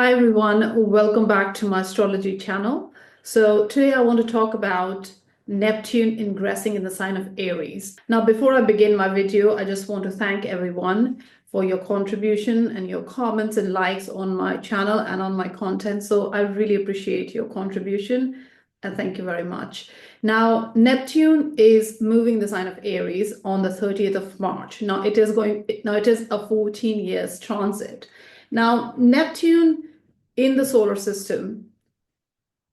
Hi everyone, welcome back to my astrology channel. So today I want to talk about Neptune ingressing in the sign of Aries. Now, before I begin my video, I just want to thank everyone for your contribution and your comments and likes on my channel and on my content. So I really appreciate your contribution and thank you very much. Now, Neptune is moving the sign of Aries on the 30th of March. Now it is a 14 years transit. Now, Neptune in the solar system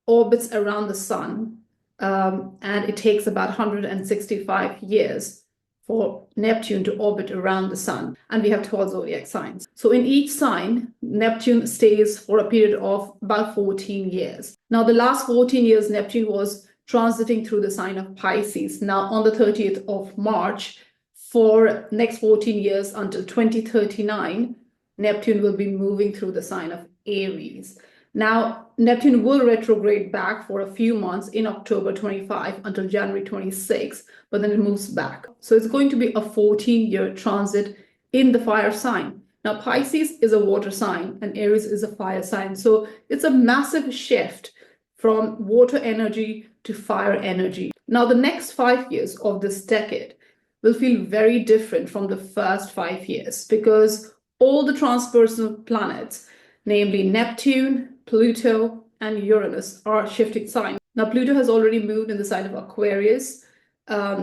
orbits around the sun, and it takes about 165 years for Neptune to orbit around the sun. And we have 12 zodiac signs. So in each sign, Neptune stays for a period of about 14 years. Now, the last 14 years, Neptune was transiting through the sign of Pisces. Now, on the 30th of March, for next 14 years until 2039, Neptune will be moving through the sign of Aries. Now, Neptune will retrograde back for a few months in October 25 until January 26, but then it moves back. So it's going to be a 14-year transit in the fire sign. Now, Pisces is a water sign and Aries is a fire sign. So it's a massive shift from water energy to fire energy. Now, the next 5 years of this decade will feel very different from the first 5 years because all the transpersonal planets, namely Neptune, Pluto, and Uranus, are shifting signs. Now, Pluto has already moved in the sign of Aquarius,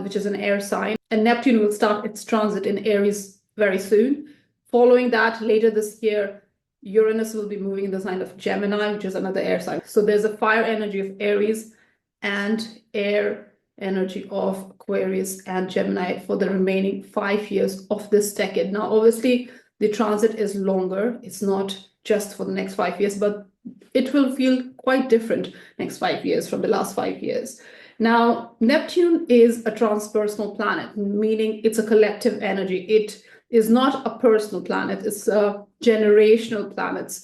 which is an air sign, and Neptune will start its transit in Aries very soon. Following that, later this year, Uranus will be moving in the sign of Gemini, which is another air sign. So there's a fire energy of Aries and air energy of Aquarius and Gemini for the remaining 5 years of this decade. Now, obviously, the transit is longer. It's not just for the next 5 years, but it will feel quite different next 5 years from the last 5 years. Now, Neptune is a transpersonal planet, meaning it's a collective energy. It is not a personal planet. It's a generational planet.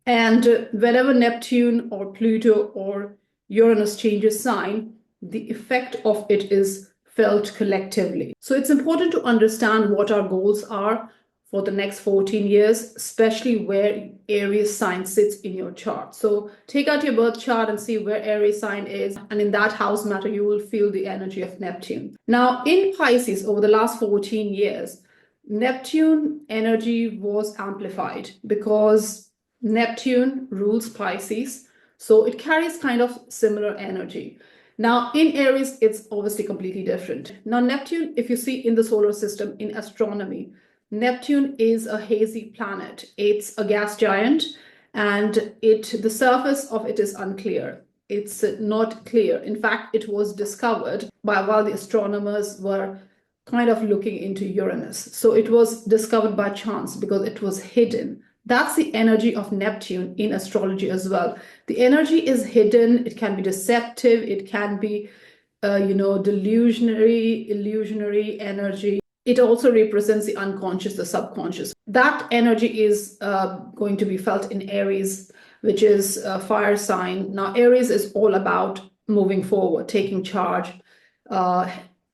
And whenever Neptune or Pluto or Uranus changes sign, the effect of it is felt collectively. So it's important to understand what our goals are for the next 14 years, especially where Aries sign sits in your chart. So take out your birth chart and see where Aries sign is. And in that house matter, you will feel the energy of Neptune. Now, in Pisces, over the last 14 years, Neptune energy was amplified because Neptune rules Pisces. So it carries kind of similar energy. Now, in Aries, it's obviously completely different. Now, Neptune, if you see in the solar system, in astronomy, Neptune is a hazy planet. It's a gas giant, and the surface of it is unclear. It's not clear. In fact, it was discovered while the astronomers were kind of looking into Uranus. So it was discovered by chance because it was hidden. That's the energy of Neptune in astrology as well. The energy is hidden. It can be deceptive. It can be, illusionary energy. It also represents the unconscious, the subconscious. That energy is going to be felt in Aries, which is a fire sign. Now, Aries is all about moving forward, taking charge,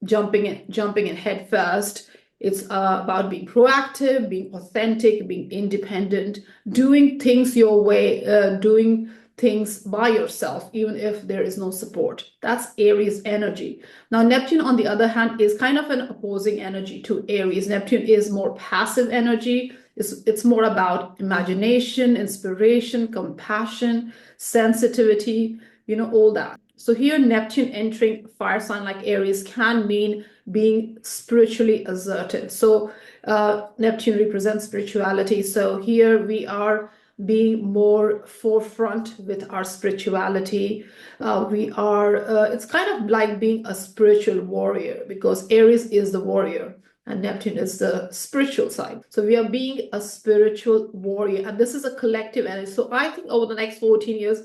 jumping in head first. It's about being proactive, being authentic, being independent, doing things your way, doing things by yourself, even if there is no support. That's Aries energy. Now, Neptune, on the other hand, is kind of an opposing energy to Aries. Neptune is more passive energy. It's more about imagination, inspiration, compassion, sensitivity, all that. So here, Neptune entering fire sign like Aries can mean being spiritually assertive. So Neptune represents spirituality. So here we are being more forefront with our spirituality. It's kind of like being a spiritual warrior because Aries is the warrior and Neptune is the spiritual side. So we are being a spiritual warrior, and this is a collective energy. So I think over the next 14 years,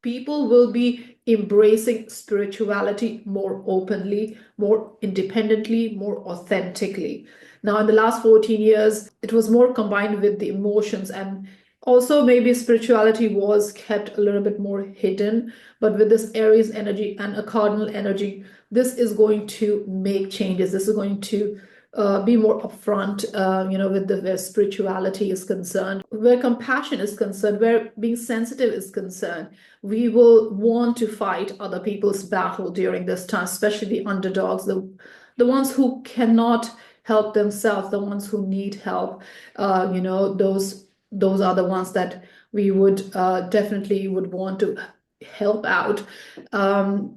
people will be embracing spirituality more openly, more independently, more authentically. Now, in the last 14 years, it was more combined with the emotions, and also maybe spirituality was kept a little bit more hidden. But with this Aries energy and a cardinal energy, this is going to make changes. This is going to be more upfront, with where spirituality is concerned, where compassion is concerned, where being sensitive is concerned. We will want to fight other people's battle during this time, especially the underdogs, the ones who cannot help themselves, the ones who need help. Those are the ones that we would definitely would want to help out.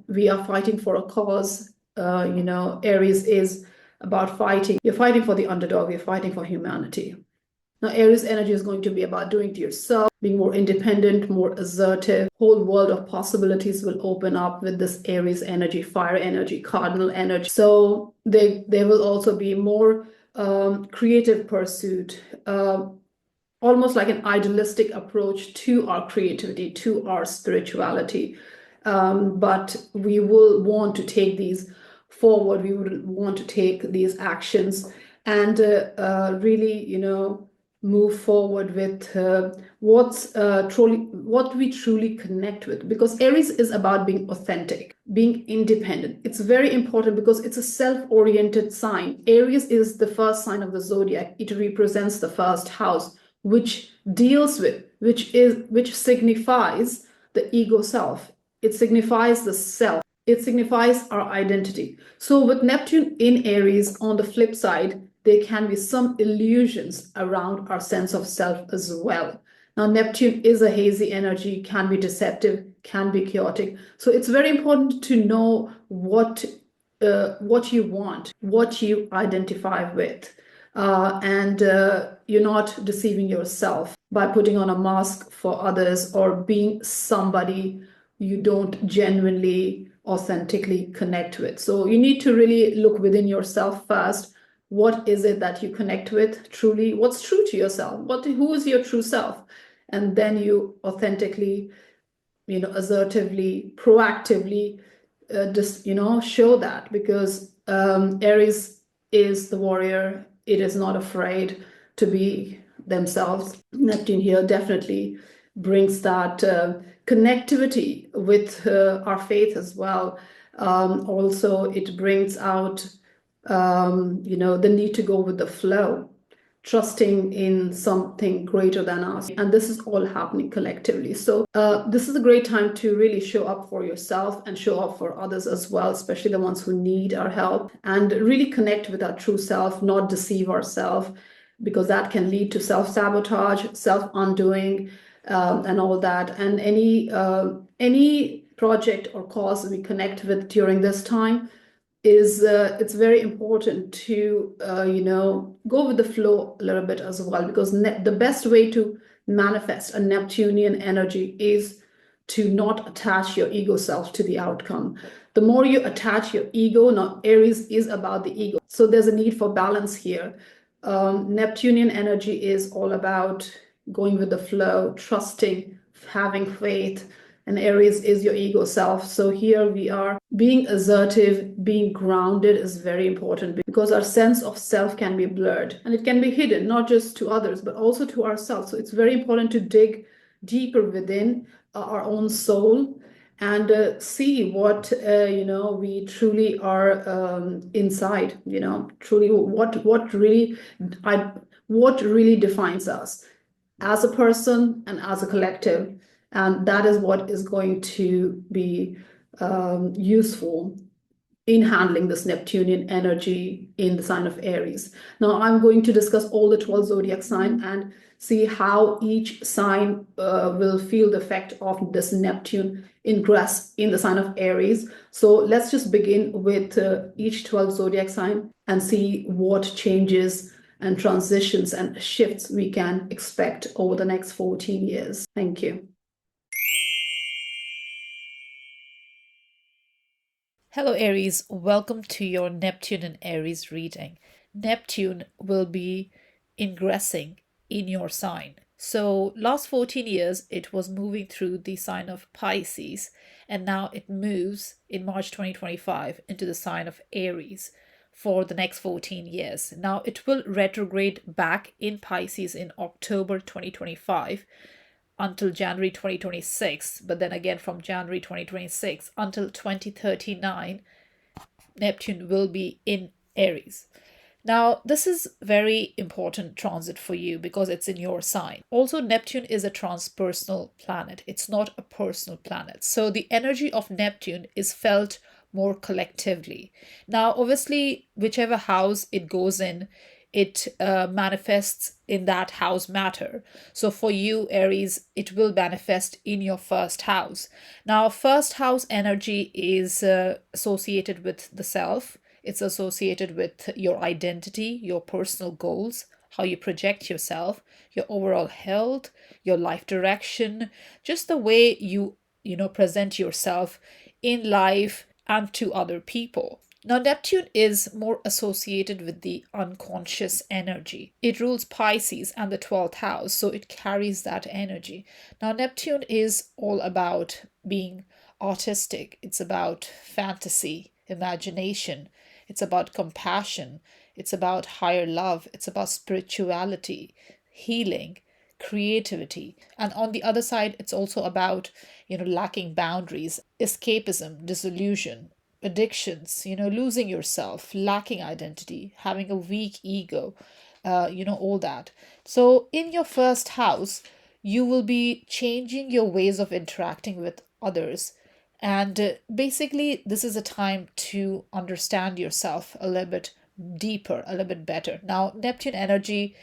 We are fighting for a cause. Aries is about fighting. You're fighting for the underdog. You're fighting for humanity. Now, Aries energy is going to be about doing it yourself, being more independent, more assertive. Whole world of possibilities will open up with this Aries energy, fire energy, cardinal energy. So there will also be more creative pursuit, almost like an idealistic approach to our creativity, to our spirituality. But we will want to take these forward. We would want to take these actions and really, move forward with what we truly connect with. Because Aries is about being authentic, being independent. It's very important because it's a self-oriented sign. Aries is the first sign of the zodiac. It represents the first house, which deals with, which signifies the ego self. It signifies the self. It signifies our identity. So with Neptune in Aries, on the flip side, there can be some illusions around our sense of self as well. Now, Neptune is a hazy energy, can be deceptive, can be chaotic. So it's very important to know what you want, what you identify with. And you're not deceiving yourself by putting on a mask for others or being somebody you don't genuinely, authentically connect with. So you need to really look within yourself first. What is it that you connect with truly? What's true to yourself? Who is your true self? And then you authentically, assertively, proactively, just show that, because Aries is the warrior. It is not afraid to be themselves. Neptune here definitely brings that connectivity with our faith as well. Also, it brings out, the need to go with the flow, trusting in something greater than us. And this is all happening collectively. So this is a great time to really show up for yourself and show up for others as well, especially the ones who need our help, and really connect with our true self, not deceive ourselves, because that can lead to self-sabotage, self-undoing, and all that. And any project or cause we connect with during this time is it's very important to go with the flow a little bit as well, because the best way to manifest a Neptunian energy is to not attach your ego self to the outcome. The more you attach your ego, now Aries is about the ego, so there's a need for balance here. Neptunian energy is all about going with the flow, trusting, having faith, and Aries is your ego self. So here we are being assertive, being grounded is very important, because our sense of self can be blurred and it can be hidden, not just to others, but also to ourselves. So it's very important to dig deeper within our own soul and see what we truly are inside. Truly what really defines us as a person and as a collective. And that is what is going to be useful in handling this Neptunian energy in the sign of Aries. Now, I'm going to discuss all the 12 zodiac signs and see how each sign will feel the effect of this Neptune ingress in the sign of Aries. So let's just begin with each 12 zodiac sign and see what changes and transitions and shifts we can expect over the next 14 years. Thank you. Hello Aries, welcome to your Neptune and Aries reading. Neptune will be ingressing in your sign. So last 14 years, it was moving through the sign of Pisces, and now it moves in March 2025 into the sign of Aries for the next 14 years. Now it will retrograde back in Pisces in October 2025 until January 2026, but then again from January 2026 until 2039, Neptune will be in Aries. Now, this is very important transit for you because it's in your sign. Also, Neptune is a transpersonal planet. It's not a personal planet. So the energy of Neptune is felt more collectively. Now, obviously, whichever house it goes in, it manifests in that house matter. So for you, Aries, it will manifest in your first house. Now, first house energy is associated with the self. It's associated with your identity, your personal goals, how you project yourself, your overall health, your life direction, just the way you present yourself in life and to other people. Now, Neptune is more associated with the unconscious energy. It rules Pisces and the 12th house, so it carries that energy. Now, Neptune is all about being artistic, it's about fantasy, imagination, it's about compassion, it's about higher love, it's about spirituality, healing, creativity. And on the other side, it's also about, lacking boundaries, escapism, disillusion, addictions, losing yourself, lacking identity, having a weak ego, all that. So in your first house, you will be changing your ways of interacting with others. And basically, this is a time to understand yourself a little bit deeper, a little bit better. Now, Neptune energy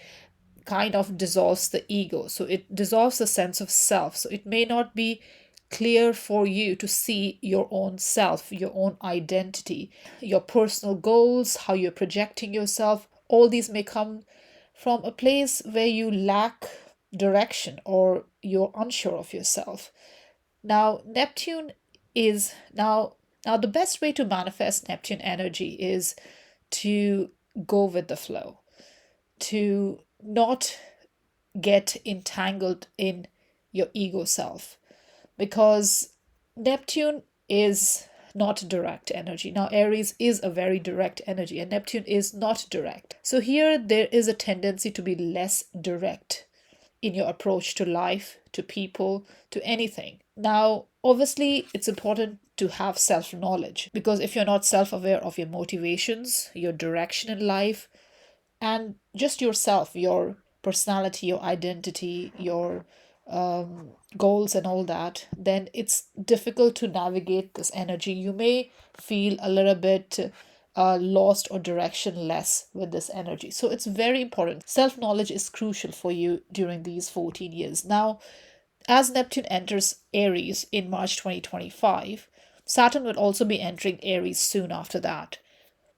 kind of dissolves the ego. So it dissolves the sense of self. So it may not be clear for you to see your own self, your own identity, your personal goals, how you're projecting yourself. All these may come from a place where you lack direction or you're unsure of yourself. Now, Neptune is now the best way to manifest Neptune energy is to go with the flow, to not get entangled in your ego self, because Neptune is not direct energy. Now, Aries is a very direct energy, and Neptune is not direct. So, here there is a tendency to be less direct in your approach to life, to people, to anything. Now, obviously, it's important to have self knowledge, because if you're not self aware of your motivations, your direction in life, and just yourself, your personality, your identity, your goals, and all that, then it's difficult to navigate this energy. You may feel a little bit lost or directionless with this energy. So it's very important. Self knowledge is crucial for you during these 14 years. Now, as Neptune enters Aries in March 2025, Saturn will also be entering Aries soon after that.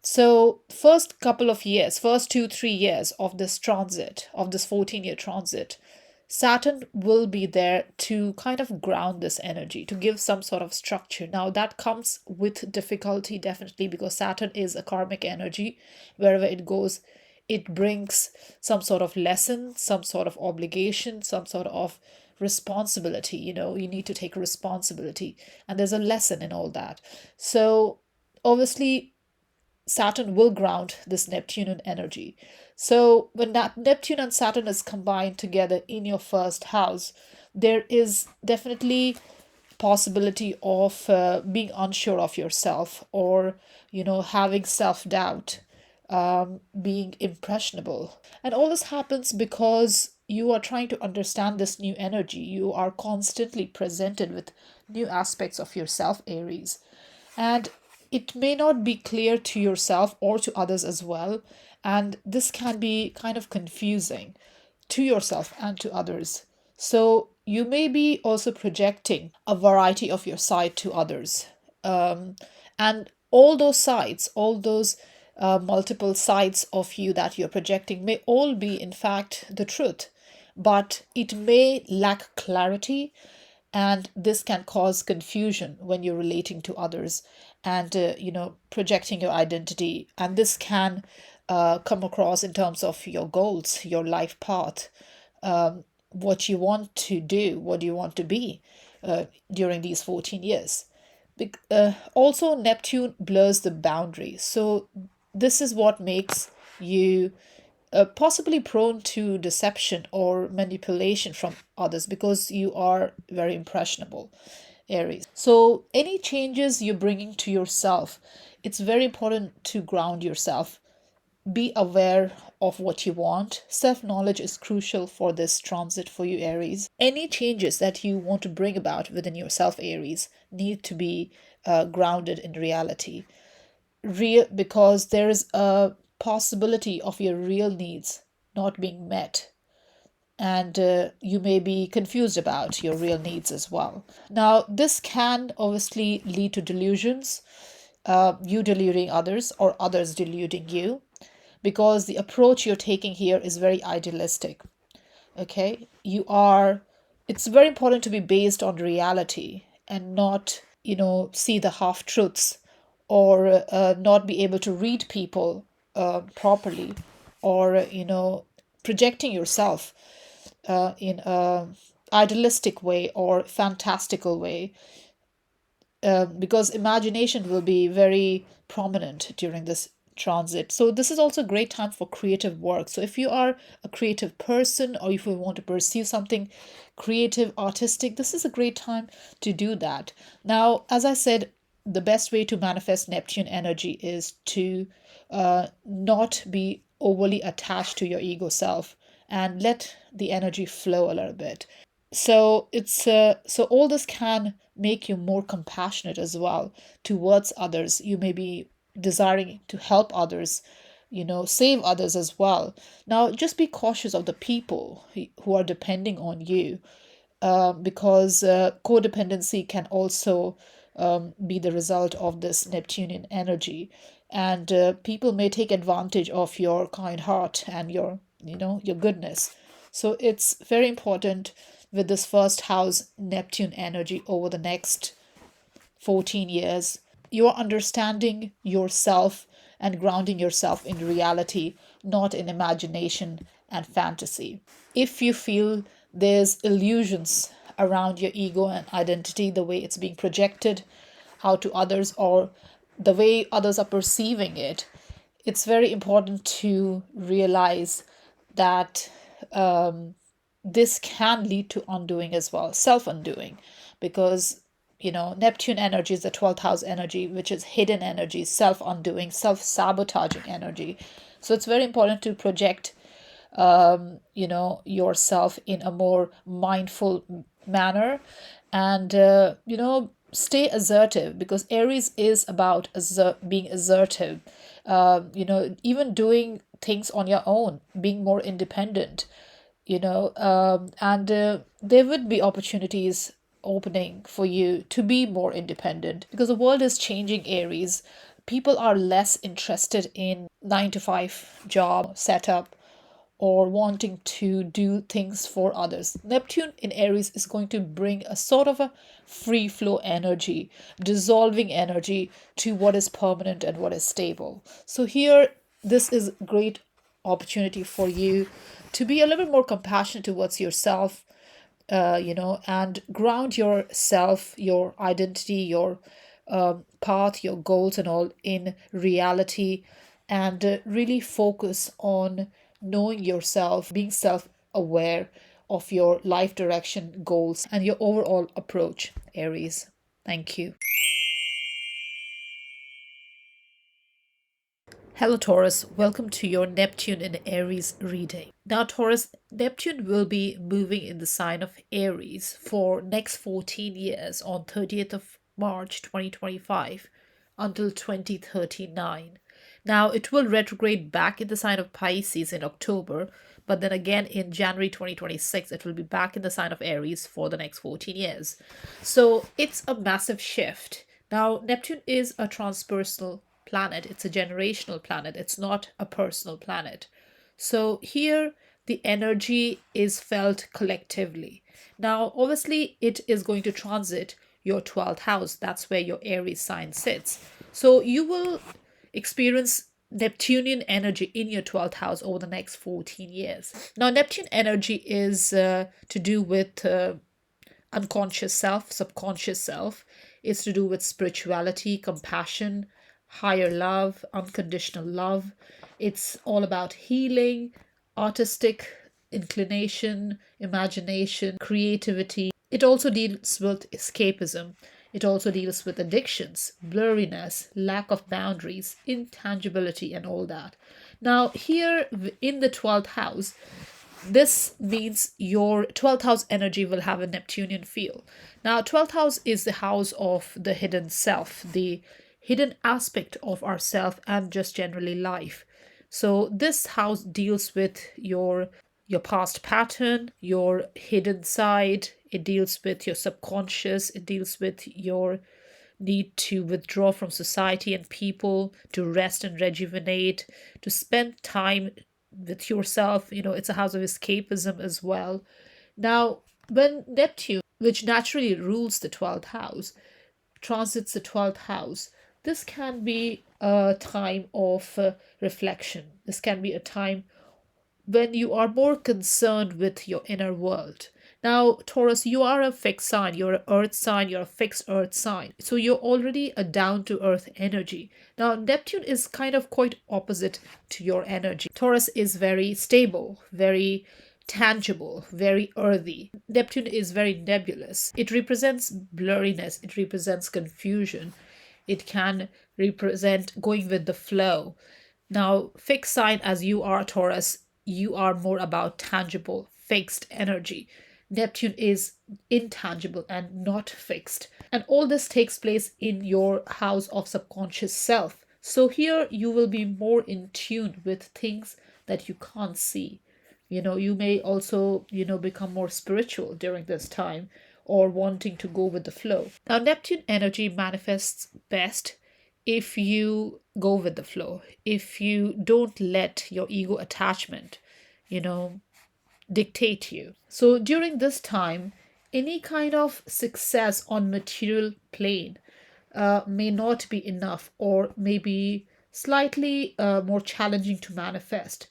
So, first couple of years, first 2-3 years of this transit, of this 14-year transit, Saturn will be there to kind of ground this energy, to give some sort of structure. Now, that comes with difficulty, definitely, because Saturn is a karmic energy. Wherever it goes, it brings some sort of lesson, some sort of obligation, some sort of responsibility. You need to take responsibility, and there's a lesson in all that. So, obviously, Saturn will ground this Neptunian energy. So when that Neptune and Saturn is combined together in your first house, there is definitely possibility of being unsure of yourself, or having self-doubt, being impressionable. And all this happens because you are trying to understand this new energy. You are constantly presented with new aspects of yourself, Aries. And it may not be clear to yourself or to others as well. And this can be kind of confusing to yourself and to others. So you may be also projecting a variety of your side to others. And all those sides, all those multiple sides of you that you're projecting may all be, in fact, the truth. But it may lack clarity, and this can cause confusion when you're relating to others and projecting your identity. And this can come across in terms of your goals, your life path, what you want to do, what you want to be during these 14 years. Also, Neptune blurs the boundaries. So this is what makes you possibly prone to deception or manipulation from others, because you are very impressionable, Aries. So any changes you're bringing to yourself, it's very important to ground yourself be aware of what you want. Self-knowledge is crucial for this transit for you, Aries. Any changes that you want to bring about within yourself, Aries, need to be grounded in reality. Because there is a possibility of your real needs not being met, and you may be confused about your real needs as well. Now, this can obviously lead to delusions, you deluding others or others deluding you, because the approach you're taking here is very idealistic. Okay, it's very important to be based on reality and not, see the half truths, or not be able to read people properly, or projecting yourself in a idealistic way or fantastical way, because imagination will be very prominent during this transit. So this is also a great time for creative work. So if you are a creative person, or if you want to pursue something creative, artistic, this is a great time to do that. Now, as I said, the best way to manifest Neptune energy is to not be overly attached to your ego self, and let the energy flow a little bit. So all this can make you more compassionate as well towards others. You may be desiring to help others, save others as well. Now, just be cautious of the people who are depending on you, because codependency can also be the result of this Neptunian energy, and people may take advantage of your kind heart and your goodness. So it's very important with this first house Neptune energy over the next 14 years. You're understanding yourself and grounding yourself in reality, not in imagination and fantasy. If you feel there's illusions around your ego and identity, the way it's being projected out to others, or the way others are perceiving it, it's very important to realize that this can lead to undoing as well, self undoing, because Neptune energy is the 12th house energy, which is hidden energy, self undoing, self sabotaging energy. So it's very important to project yourself in a more mindful manner, and stay assertive, because Aries is about being assertive, even doing things on your own, being more independent, and there would be opportunities opening for you to be more independent, because the world is changing, Aries. People are less interested in 9 to 5 job setup, or wanting to do things for others. Neptune in Aries is going to bring a sort of a free flow energy, dissolving energy to what is permanent and what is stable. So here, this is great opportunity for you to be a little bit more compassionate towards yourself, and ground yourself, your identity, your path, your goals, and all in reality, and really focus on knowing yourself, being self aware of your life direction, goals, and your overall approach, Aries. Thank you. Hello, Taurus. Welcome to your Neptune in Aries reading. Now, Taurus, Neptune will be moving in the sign of Aries for next 14 years on 30th of March 2025 until 2039. Now, it will retrograde back in the sign of Pisces in October, but then again in January 2026, it will be back in the sign of Aries for the next 14 years. So it's a massive shift. Now, Neptune is a transpersonal planet, it's a generational planet, it's not a personal planet. So here, the energy is felt collectively. Now, obviously, it is going to transit your 12th house. That's where your Aries sign sits. So you will experience Neptunian energy in your 12th house over the next 14 years. Now, Neptune energy is to do with unconscious self, subconscious self. It's to do with spirituality, compassion, higher love, unconditional love. It's all about healing, artistic inclination, imagination, creativity. It also deals with escapism. It also deals with addictions, blurriness, lack of boundaries, intangibility, and all that. Now, here in the 12th house, this means your 12th house energy will have a Neptunian feel. Now, 12th house is the house of the hidden self, the hidden aspect of ourself, and just generally life. So this house deals with your past pattern, your hidden side. It deals with your subconscious. It deals with your need to withdraw from society and people, to rest and rejuvenate, to spend time with yourself. It's a house of escapism as well. Now, when Neptune, which naturally rules the 12th house, transits the 12th house, this can be a time of reflection. This can be a time when you are more concerned with your inner world. Now, Taurus, you are a fixed sign, you're an earth sign, you're a fixed earth sign. So you're already a down to earth energy. Now, Neptune is kind of quite opposite to your energy. Taurus is very stable, very tangible, very earthy. Neptune is very nebulous. It represents blurriness, it represents confusion, it can represent going with the flow. Now, fixed sign as you are, Taurus, you are more about tangible, fixed energy. Neptune is intangible and not fixed. And all this takes place in your house of subconscious self. So here you will be more in tune with things that you can't see. You may also, become more spiritual during this time, or wanting to go with the flow. Now, Neptune energy manifests best if you go with the flow, if you don't let your ego attachment, dictate you. So during this time, any kind of success on material plane may not be enough, or may be slightly more challenging to manifest,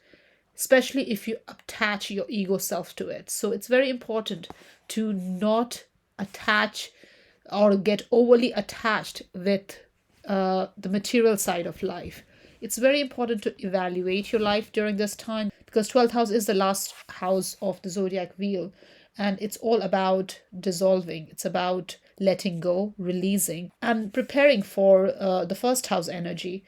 especially if you attach your ego self to it. So it's very important to not attach or get overly attached with the material side of life. It's very important to evaluate your life during this time, because 12th house is the last house of the zodiac wheel, and it's all about dissolving. It's about letting go, releasing, and preparing for the first house energy,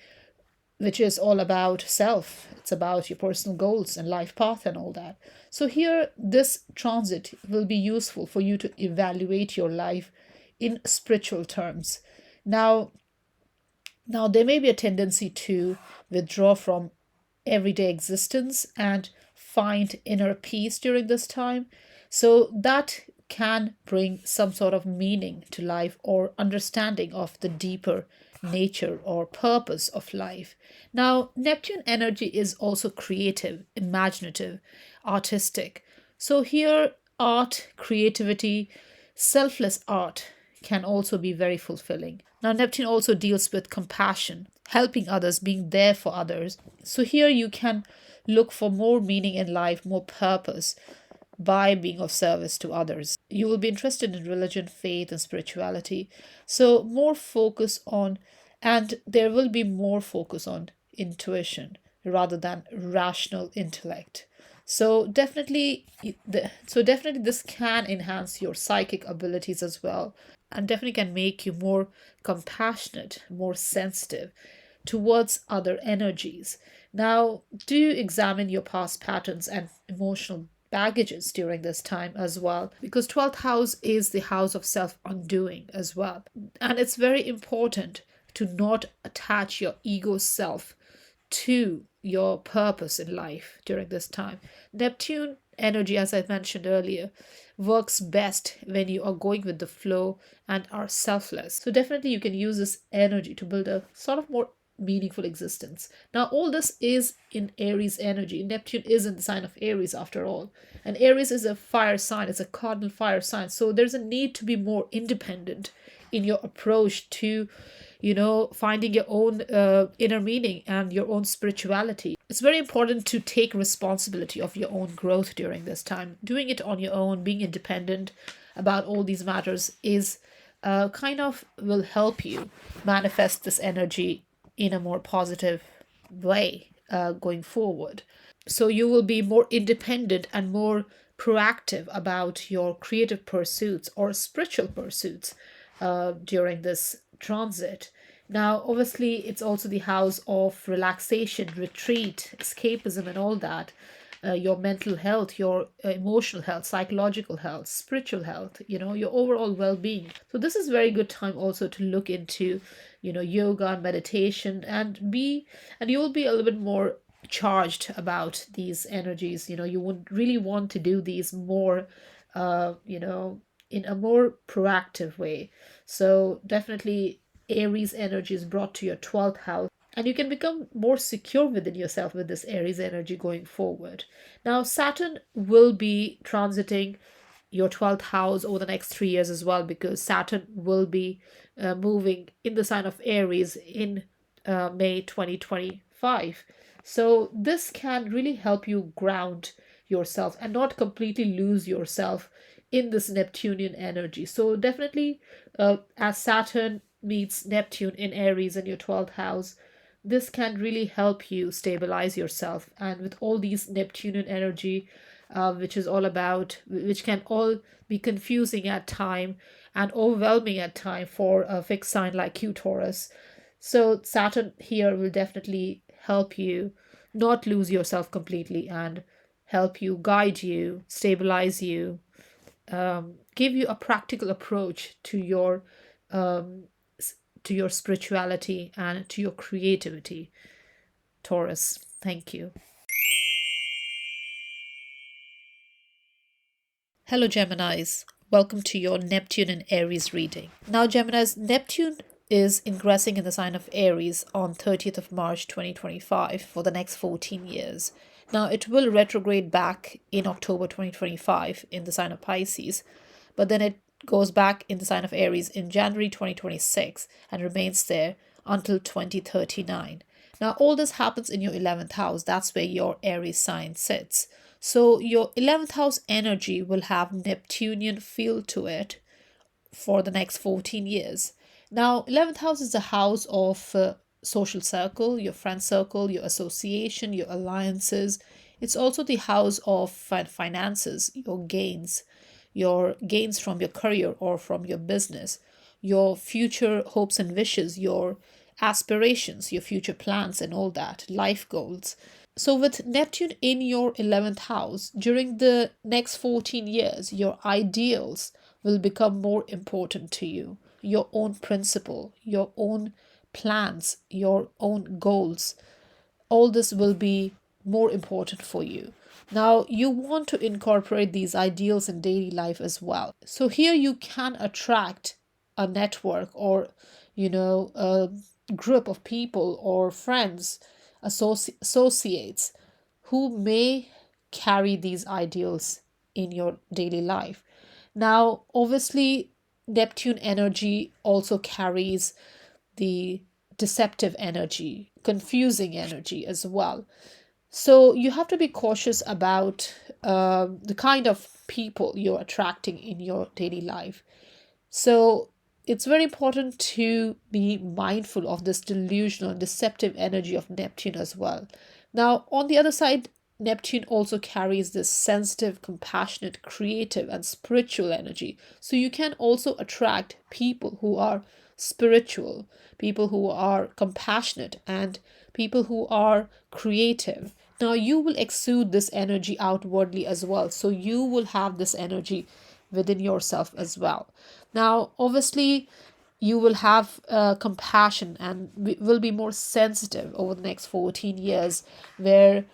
which is all about self. It's about your personal goals and life path and all that. So here, this transit will be useful for you to evaluate your life in spiritual terms. Now there may be a tendency to withdraw from everyday existence and find inner peace during this time. So that can bring some sort of meaning to life, or understanding of the deeper nature or purpose of life. Now, Neptune energy is also creative, imaginative, artistic. So here, art, creativity, selfless art can also be very fulfilling. Now, Neptune also deals with compassion, helping others, being there for others. So here you can look for more meaning in life, more purpose, by being of service to others. You will be interested in religion, faith, and spirituality. So more focus on, and there will be more focus on intuition rather than rational intellect. So definitely this can enhance your psychic abilities as well, and definitely can make you more compassionate, more sensitive towards other energies. Now, do examine your past patterns and emotional baggages during this time as well, because 12th house is the house of self undoing as well. And it's very important to not attach your ego self to your purpose in life during this time. Neptune energy, as I mentioned earlier, works best when you are going with the flow and are selfless. So definitely you can use this energy to build a sort of more meaningful existence. Now, all this is in Aries energy. Neptune is in the sign of Aries after all. And Aries is a fire sign, it's a cardinal fire sign. So there's a need to be more independent in your approach to, finding your own inner meaning and your own spirituality. It's very important to take responsibility of your own growth during this time. Doing it on your own, being independent about all these matters is kind of will help you manifest this energy in a more positive way going forward. So you will be more independent and more proactive about your creative pursuits or spiritual pursuits during this transit. Now, obviously, it's also the house of relaxation, retreat, escapism, and all that. Your mental health, your emotional health, psychological health, spiritual health, your overall well-being. So this is very good time also to look into, yoga, meditation, and you will be a little bit more charged about these energies. You would really want to do these more, in a more proactive way. So definitely Aries energy is brought to your 12th house, and you can become more secure within yourself with this Aries energy going forward. Now, Saturn will be transiting your 12th house over the next 3 years as well, because Saturn will be moving in the sign of Aries in May 2025. So, this can really help you ground yourself and not completely lose yourself in this Neptunian energy. So, definitely, as Saturn meets Neptune in Aries in your 12th house, this can really help you stabilize yourself. And with all these Neptunian energy, which can all be confusing at time and overwhelming at time for a fixed sign like you, Taurus. So Saturn here will definitely help you not lose yourself completely and help you, guide you, stabilize you, give you a practical approach um, to your spirituality and to your creativity. Taurus, thank you. Hello, Geminis. Welcome to your Neptune and Aries reading. Now, Geminis, Neptune is ingressing in the sign of Aries on 30th of March 2025 for the next 14 years. Now, it will retrograde back in October 2025 in the sign of Pisces, but then it goes back in the sign of Aries in January 2026 and remains there until 2039. Now, all this happens in your 11th house. That's where your Aries sign sits. So, your 11th house energy will have Neptunian feel to it for the next 14 years. Now, 11th house is the house of social circle, your friend circle, your association, your alliances. It's also the house of finances, your gains from your career or from your business, your future hopes and wishes, your aspirations, your future plans, and all that, life goals. So, with Neptune in your 11th house, during the next 14 years, your ideals will become more important to you. Your own principle, your own plans, your own goals, all this will be more important for you. Now, you want to incorporate these ideals in daily life as well. So, here you can attract a network or, a group of people or friends, associates who may carry these ideals in your daily life. Now, obviously, Neptune energy also carries the deceptive energy, confusing energy as well. So you have to be cautious about the kind of people you're attracting in your daily life. So it's very important to be mindful of this delusional and deceptive energy of Neptune as well. Now, on the other side, Neptune also carries this sensitive, compassionate, creative, and spiritual energy. So you can also attract people who are spiritual, people who are compassionate, and people who are creative. Now, you will exude this energy outwardly as well. So you will have this energy within yourself as well. Now, obviously, you will have compassion and will be more sensitive over the next 14 years, where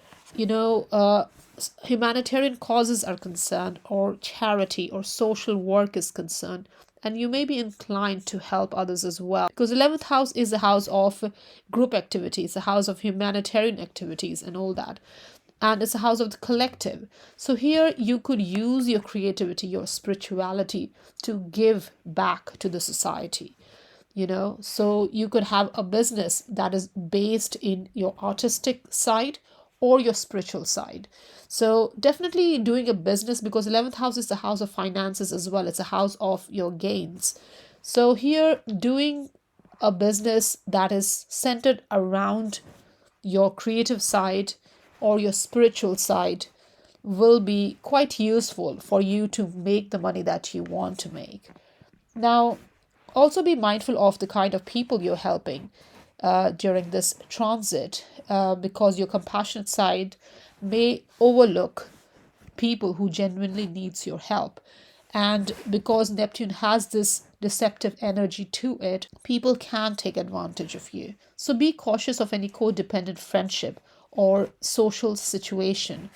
humanitarian causes are concerned, or charity or social work is concerned, and you may be inclined to help others as well, because 11th house is a house of group activities, a house of humanitarian activities and all that, and it's a house of the collective. So here you could use your creativity, your spirituality to give back to the society. So you could have a business that is based in your artistic side or your spiritual side. So definitely doing a business, because 11th house is the house of finances as well. It's a house of your gains. So here, doing a business that is centered around your creative side or your spiritual side will be quite useful for you to make the money that you want to make. Now, Also be mindful of the kind of people you're helping during this transit, because your compassionate side may overlook people who genuinely needs your help. And because Neptune has this deceptive energy to it, people can take advantage of you. So be cautious of any codependent friendship or social situation,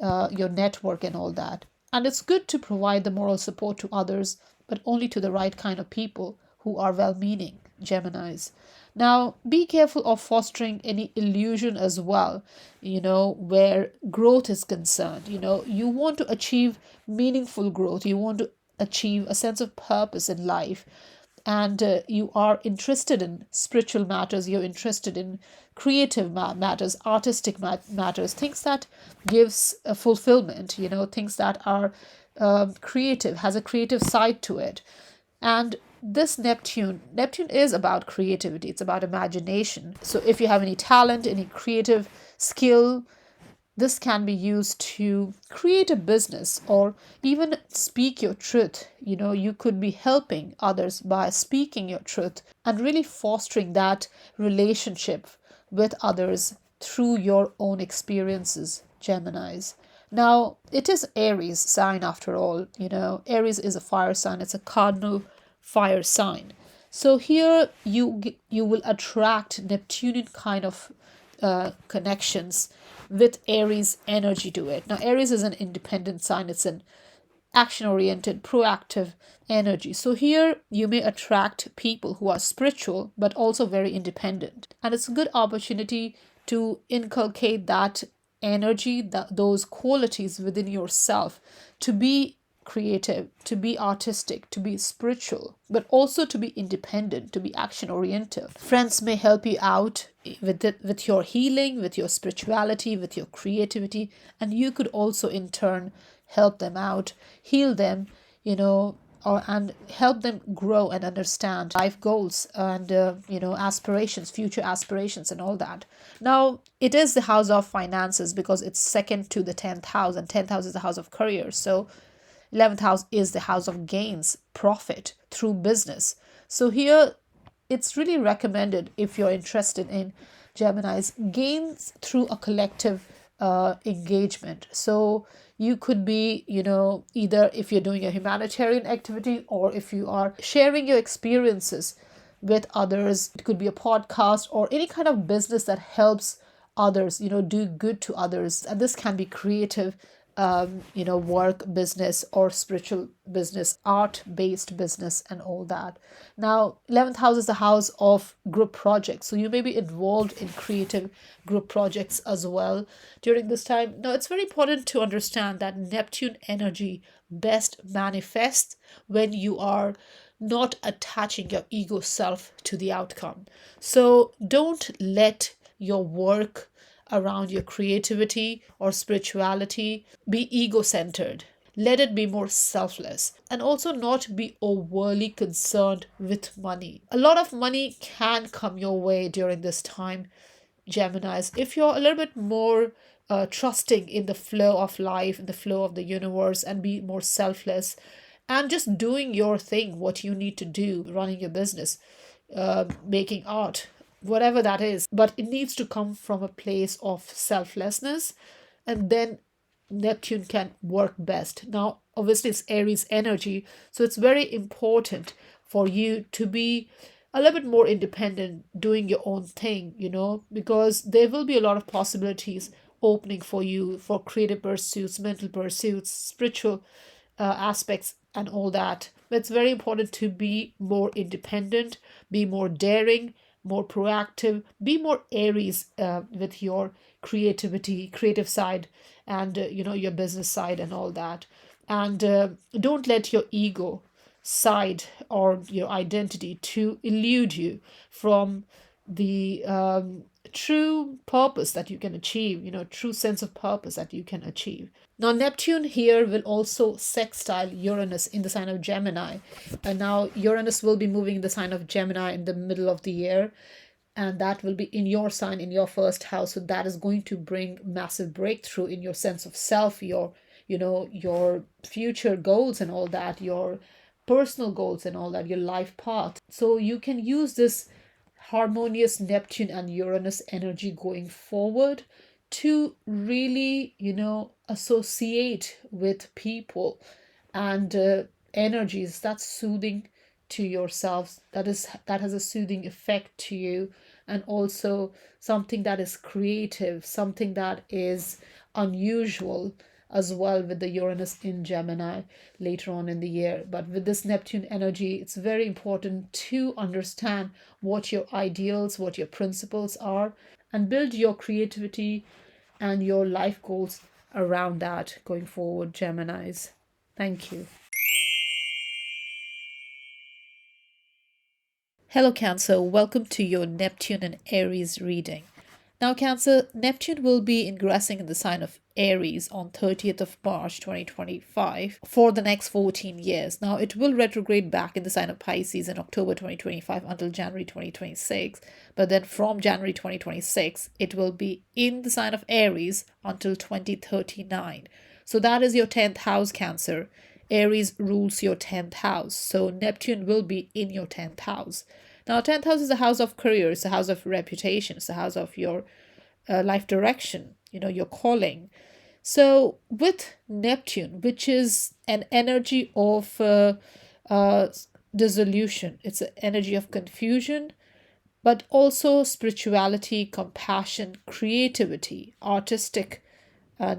your network and all that. And it's good to provide the moral support to others, but only to the right kind of people who are well meaning, Geminis. Now, be careful of fostering any illusion as well, where growth is concerned. You want to achieve meaningful growth, you want to achieve a sense of purpose in life, and you are interested in spiritual matters, you're interested in creative matters, artistic matters, things that gives a fulfillment, things that are creative, has a creative side to it. And this Neptune is about creativity, it's about imagination. So if you have any talent, any creative skill, this can be used to create a business or even speak your truth. You could be helping others by speaking your truth and really fostering that relationship with others through your own experiences, Geminis. Now, it is Aries sign after all. Aries is a fire sign, it's a cardinal fire sign. So here you will attract Neptunian kind of connections with Aries energy to it. Now, Aries is an independent sign, it's an action oriented, proactive energy. So, here you may attract people who are spiritual but also very independent. And it's a good opportunity to inculcate that energy, those qualities within yourself, to be creative, to be artistic, to be spiritual, but also to be independent, to be action oriented. Friends may help you out with your healing, with your spirituality, with your creativity, and you could also in turn help them out, heal them, and help them grow and understand life goals and aspirations, future aspirations and all that. Now, it is the house of finances because it's second to the 10th house, and 10th house is the house of career. So 11th house is the house of gains, profit through business. So here it's really recommended, if you're interested in Gemini's, gains through a collective engagement. So you could be, either if you're doing a humanitarian activity or if you are sharing your experiences with others. It could be a podcast or any kind of business that helps others, do good to others. And this can be creative, work business or spiritual business, art-based business and all that. Now, 11th house is the house of group projects. So you may be involved in creative group projects as well during this time. Now, it's very important to understand that Neptune energy best manifests when you are not attaching your ego self to the outcome. So don't let your work around your creativity or spirituality be ego-centered. Let it be more selfless and also not be overly concerned with money. A lot of money can come your way during this time, Geminis, if you're a little bit more trusting in the flow of life, in the flow of the universe, and be more selfless and just doing your thing, what you need to do, running your business, making art, whatever that is. But it needs to come from a place of selflessness, and then Neptune can work best. Now, obviously, it's Aries energy, so it's very important for you to be a little bit more independent, doing your own thing, because there will be a lot of possibilities opening for you for creative pursuits, mental pursuits, spiritual aspects, and all that. But it's very important to be more independent, be more daring, more proactive, be more Aries with your creativity, creative side, and your business side and all that. And don't let your ego side or your identity to elude you from the true purpose that you can achieve, true sense of purpose that you can achieve. Now, Neptune here will also sextile Uranus in the sign of Gemini. And now Uranus will be moving in the sign of Gemini in the middle of the year. And that will be in your sign, in your first house. So that is going to bring massive breakthrough in your sense of self, your future goals and all that, your personal goals and all that, your life path. So you can use this harmonious Neptune and Uranus energy going forward to really, associate with people and energies that's soothing to yourselves, that has a soothing effect to you, and also something that is creative, something that is unusual as well, with the Uranus in Gemini later on in the year. But with this Neptune energy, it's very important to understand what your ideals, what your principles are, and build your creativity and your life goals around that going forward, Geminis. Thank you. Hello, Cancer. Welcome to your Neptune and Aries reading. Now, Cancer, Neptune will be ingressing in the sign of Aries on 30th of March 2025 for the next 14 years. Now, it will retrograde back in the sign of Pisces in October 2025 until January 2026. But then from January 2026, it will be in the sign of Aries until 2039. So that is your 10th house, Cancer. Aries rules your 10th house. So Neptune will be in your 10th house. Now, 10th house is the house of career, it's the house of reputation, it's the house of your life direction, your calling. So with Neptune, which is an energy of dissolution, it's an energy of confusion, but also spirituality, compassion, creativity, artistic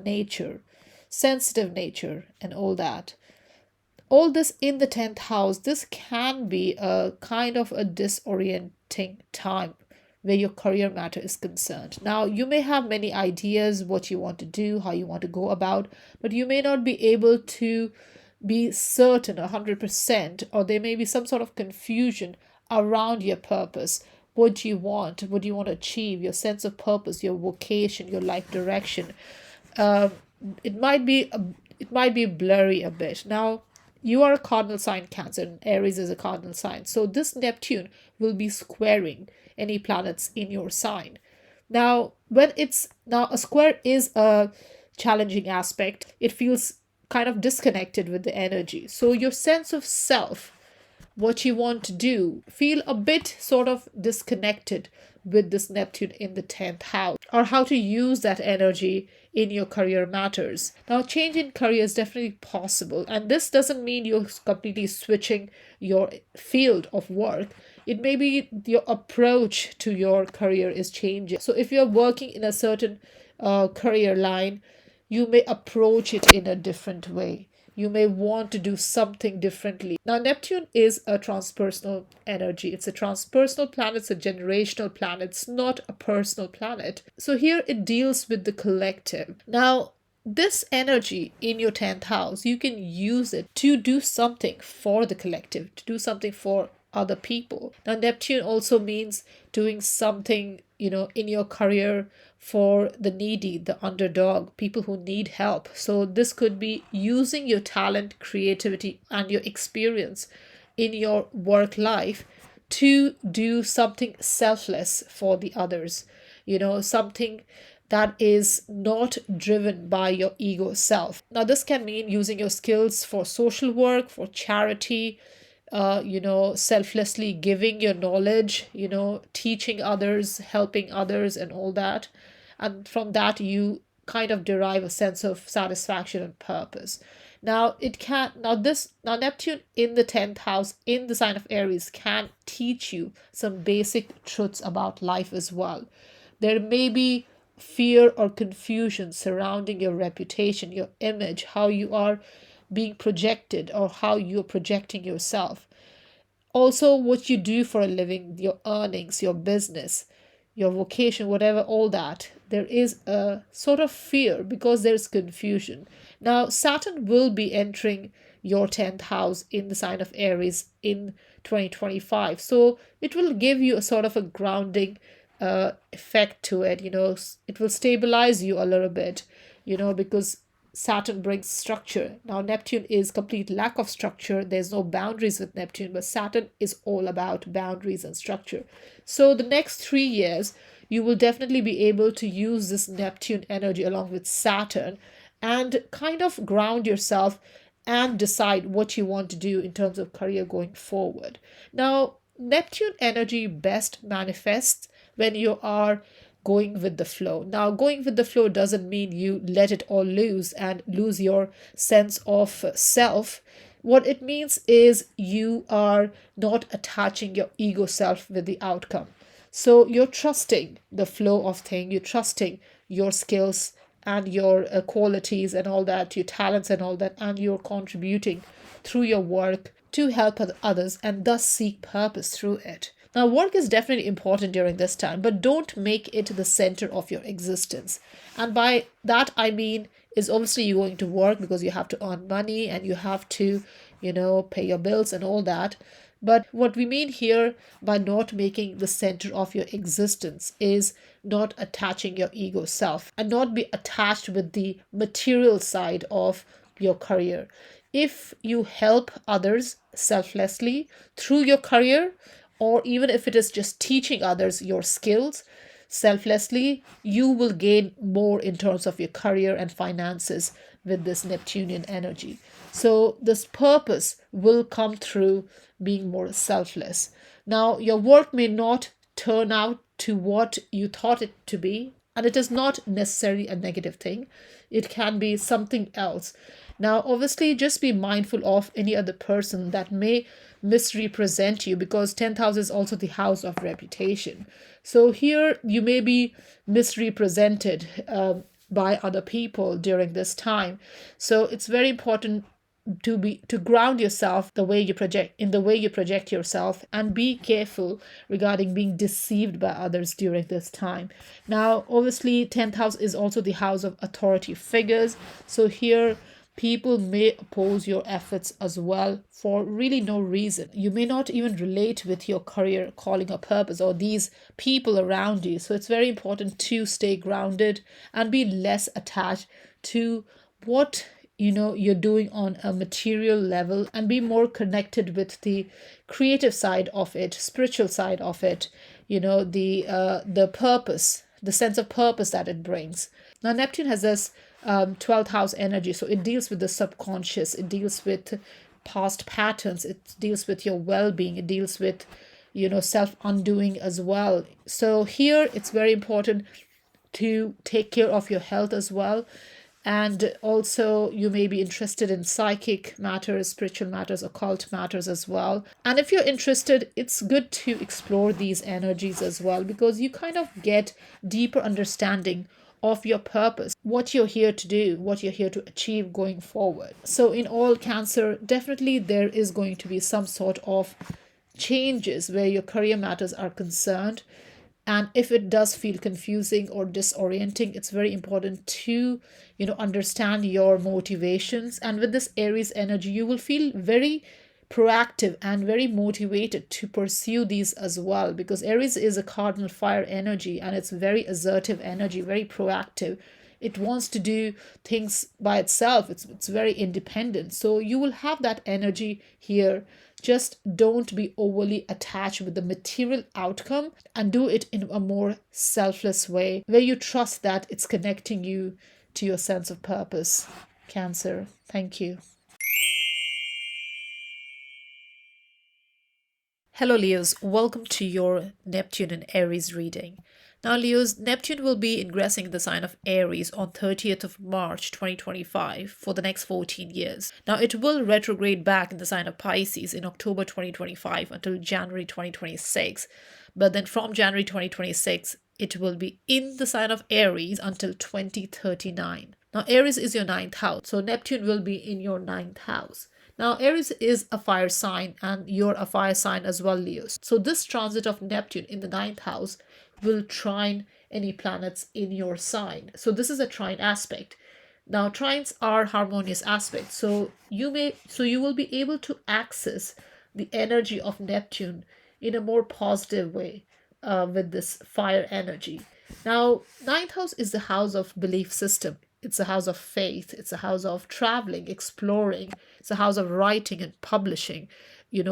nature, sensitive nature, and all that. All this in the 10th house, this can be a kind of a disorienting time where your career matter is concerned. Now, you may have many ideas what you want to do, how you want to go about, but you may not be able to be certain 100%, or there may be some sort of confusion around your purpose. What do you want? What do you want to achieve? Your sense of purpose, your vocation, your life direction. It might be blurry a bit. Now, you are a cardinal sign, Cancer, and Aries is a cardinal sign. So this Neptune will be squaring any planets in your sign. Now, a square is a challenging aspect. It feels kind of disconnected with the energy. So your sense of self, what you want to do, feel a bit sort of disconnected with this Neptune in the 10th house, or how to use that energy in your career matters. Now, change in career is definitely possible, and this doesn't mean you're completely switching your field of work. It may be your approach to your career is changing. So if you're working in a certain career line, you may approach it in a different way. You may want to do something differently. Now, Neptune is a transpersonal energy. It's a transpersonal planet. It's a generational planet. It's not a personal planet. So here it deals with the collective. Now, this energy in your 10th house, you can use it to do something for the collective, to do something for other people. Now, Neptune also means doing something, in your career for the needy, the underdog, people who need help. So this could be using your talent, creativity, and your experience in your work life to do something selfless for the others, something that is not driven by your ego self. Now, this can mean using your skills for social work, for charity, selflessly giving your knowledge, teaching others, helping others, and all that. And from that, you kind of derive a sense of satisfaction and purpose. Now, Neptune in the 10th house, in the sign of Aries, can teach you some basic truths about life as well. There may be fear or confusion surrounding your reputation, your image, how you are being projected, or how you're projecting yourself. Also, what you do for a living, your earnings, your business, your vocation, whatever, all that. There is a sort of fear because there's confusion. Now, Saturn will be entering your 10th house in the sign of Aries in 2025. So it will give you a sort of a grounding effect to it. It will stabilize you a little bit, because Saturn brings structure. Now, Neptune is complete lack of structure. There's no boundaries with Neptune, but Saturn is all about boundaries and structure. So the next 3 years, you will definitely be able to use this Neptune energy along with Saturn and kind of ground yourself and decide what you want to do in terms of career going forward. Now, Neptune energy best manifests when you are going with the flow. Now, going with the flow doesn't mean you let it all loose and lose your sense of self. What it means is you are not attaching your ego self with the outcome. So you're trusting the flow of things, you're trusting your skills and your qualities and all that, your talents and all that, and you're contributing through your work to help others and thus seek purpose through it. Now, work is definitely important during this time, but don't make it the center of your existence. And by that, I mean, is obviously you're going to work because you have to earn money and you have to, pay your bills and all that. But what we mean here by not making the center of your existence is not attaching your ego self and not be attached with the material side of your career. If you help others selflessly through your career, or even if it is just teaching others your skills selflessly, you will gain more in terms of your career and finances with this Neptunian energy. So this purpose will come through being more selfless. Now, your work may not turn out to what you thought it to be, and it is not necessarily a negative thing. It can be something else. Now, obviously, just be mindful of any other person that may misrepresent you, because 10th house is also the house of reputation. So here you may be misrepresented by other people during this time. So it's very important to ground yourself the way you project yourself, and be careful regarding being deceived by others during this time. Now, obviously, 10th house is also the house of authority figures. So here people may oppose your efforts as well for really no reason. You may not even relate with your career calling or purpose or these people around you. So it's very important to stay grounded and be less attached to what you're doing on a material level, and be more connected with the creative side of it, spiritual side of it, the purpose, the sense of purpose that it brings. Now, Neptune has this 12th house energy, so it deals with the subconscious, it deals with past patterns, it deals with your well-being, it deals with self-undoing as well. So here it's very important to take care of your health as well. And also, you may be interested in psychic matters, spiritual matters, occult matters as well. And if you're interested, it's good to explore these energies as well, because you kind of get deeper understanding of your purpose, what you're here to do, what you're here to achieve going forward. So in all, Cancer, definitely there is going to be some sort of changes where your career matters are concerned. And if it does feel confusing or disorienting, it's very important to understand your motivations. And with this Aries energy, you will feel very proactive and very motivated to pursue these as well, because Aries is a cardinal fire energy and it's very assertive energy, very proactive. It wants to do things by itself. It's very independent. So you will have that energy here. Just don't be overly attached with the material outcome, and do it in a more selfless way where you trust that it's connecting you to your sense of purpose. Cancer, thank you. Hello Leos, welcome to your Neptune and Aries reading. Now Leos, Neptune will be ingressing in the sign of Aries on 30th of March 2025 for the next 14 years. Now it will retrograde back in the sign of Pisces in October 2025 until January 2026. But then from January 2026, it will be in the sign of Aries until 2039. Now Aries is your ninth house, so Neptune will be in your ninth house. Now, Aries is a fire sign and you're a fire sign as well, Leos. So this transit of Neptune in the ninth house will trine any planets in your sign. So this is a trine aspect. Now, trines are harmonious aspects. So you will be able to access the energy of Neptune in a more positive way with this fire energy. Now, ninth house is the house of belief system. It's a house of faith. It's a house of traveling, exploring. It's a house of writing and publishing,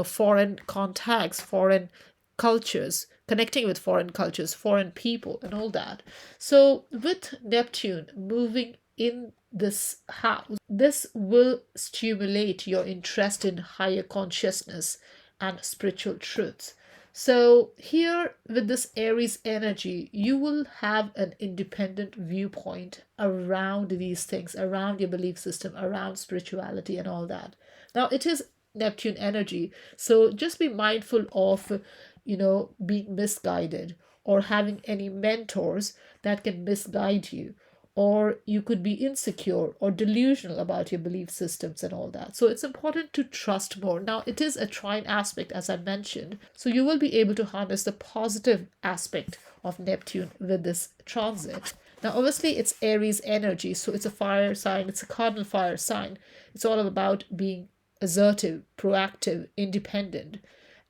foreign contacts, foreign cultures, connecting with foreign cultures, foreign people, and all that. So with Neptune moving in this house, this will stimulate your interest in higher consciousness and spiritual truths. So, here with this Aries energy, you will have an independent viewpoint around these things, around your belief system, around spirituality, and all that. Now, it is Neptune energy, so just be mindful of, being misguided or having any mentors that can misguide you, or you could be insecure or delusional about your belief systems and all that. So it's important to trust more. Now, it is a trine aspect, as I mentioned, so you will be able to harness the positive aspect of Neptune with this transit. Now, obviously, it's Aries energy, so it's a fire sign, it's a cardinal fire sign. It's all about being assertive, proactive, independent.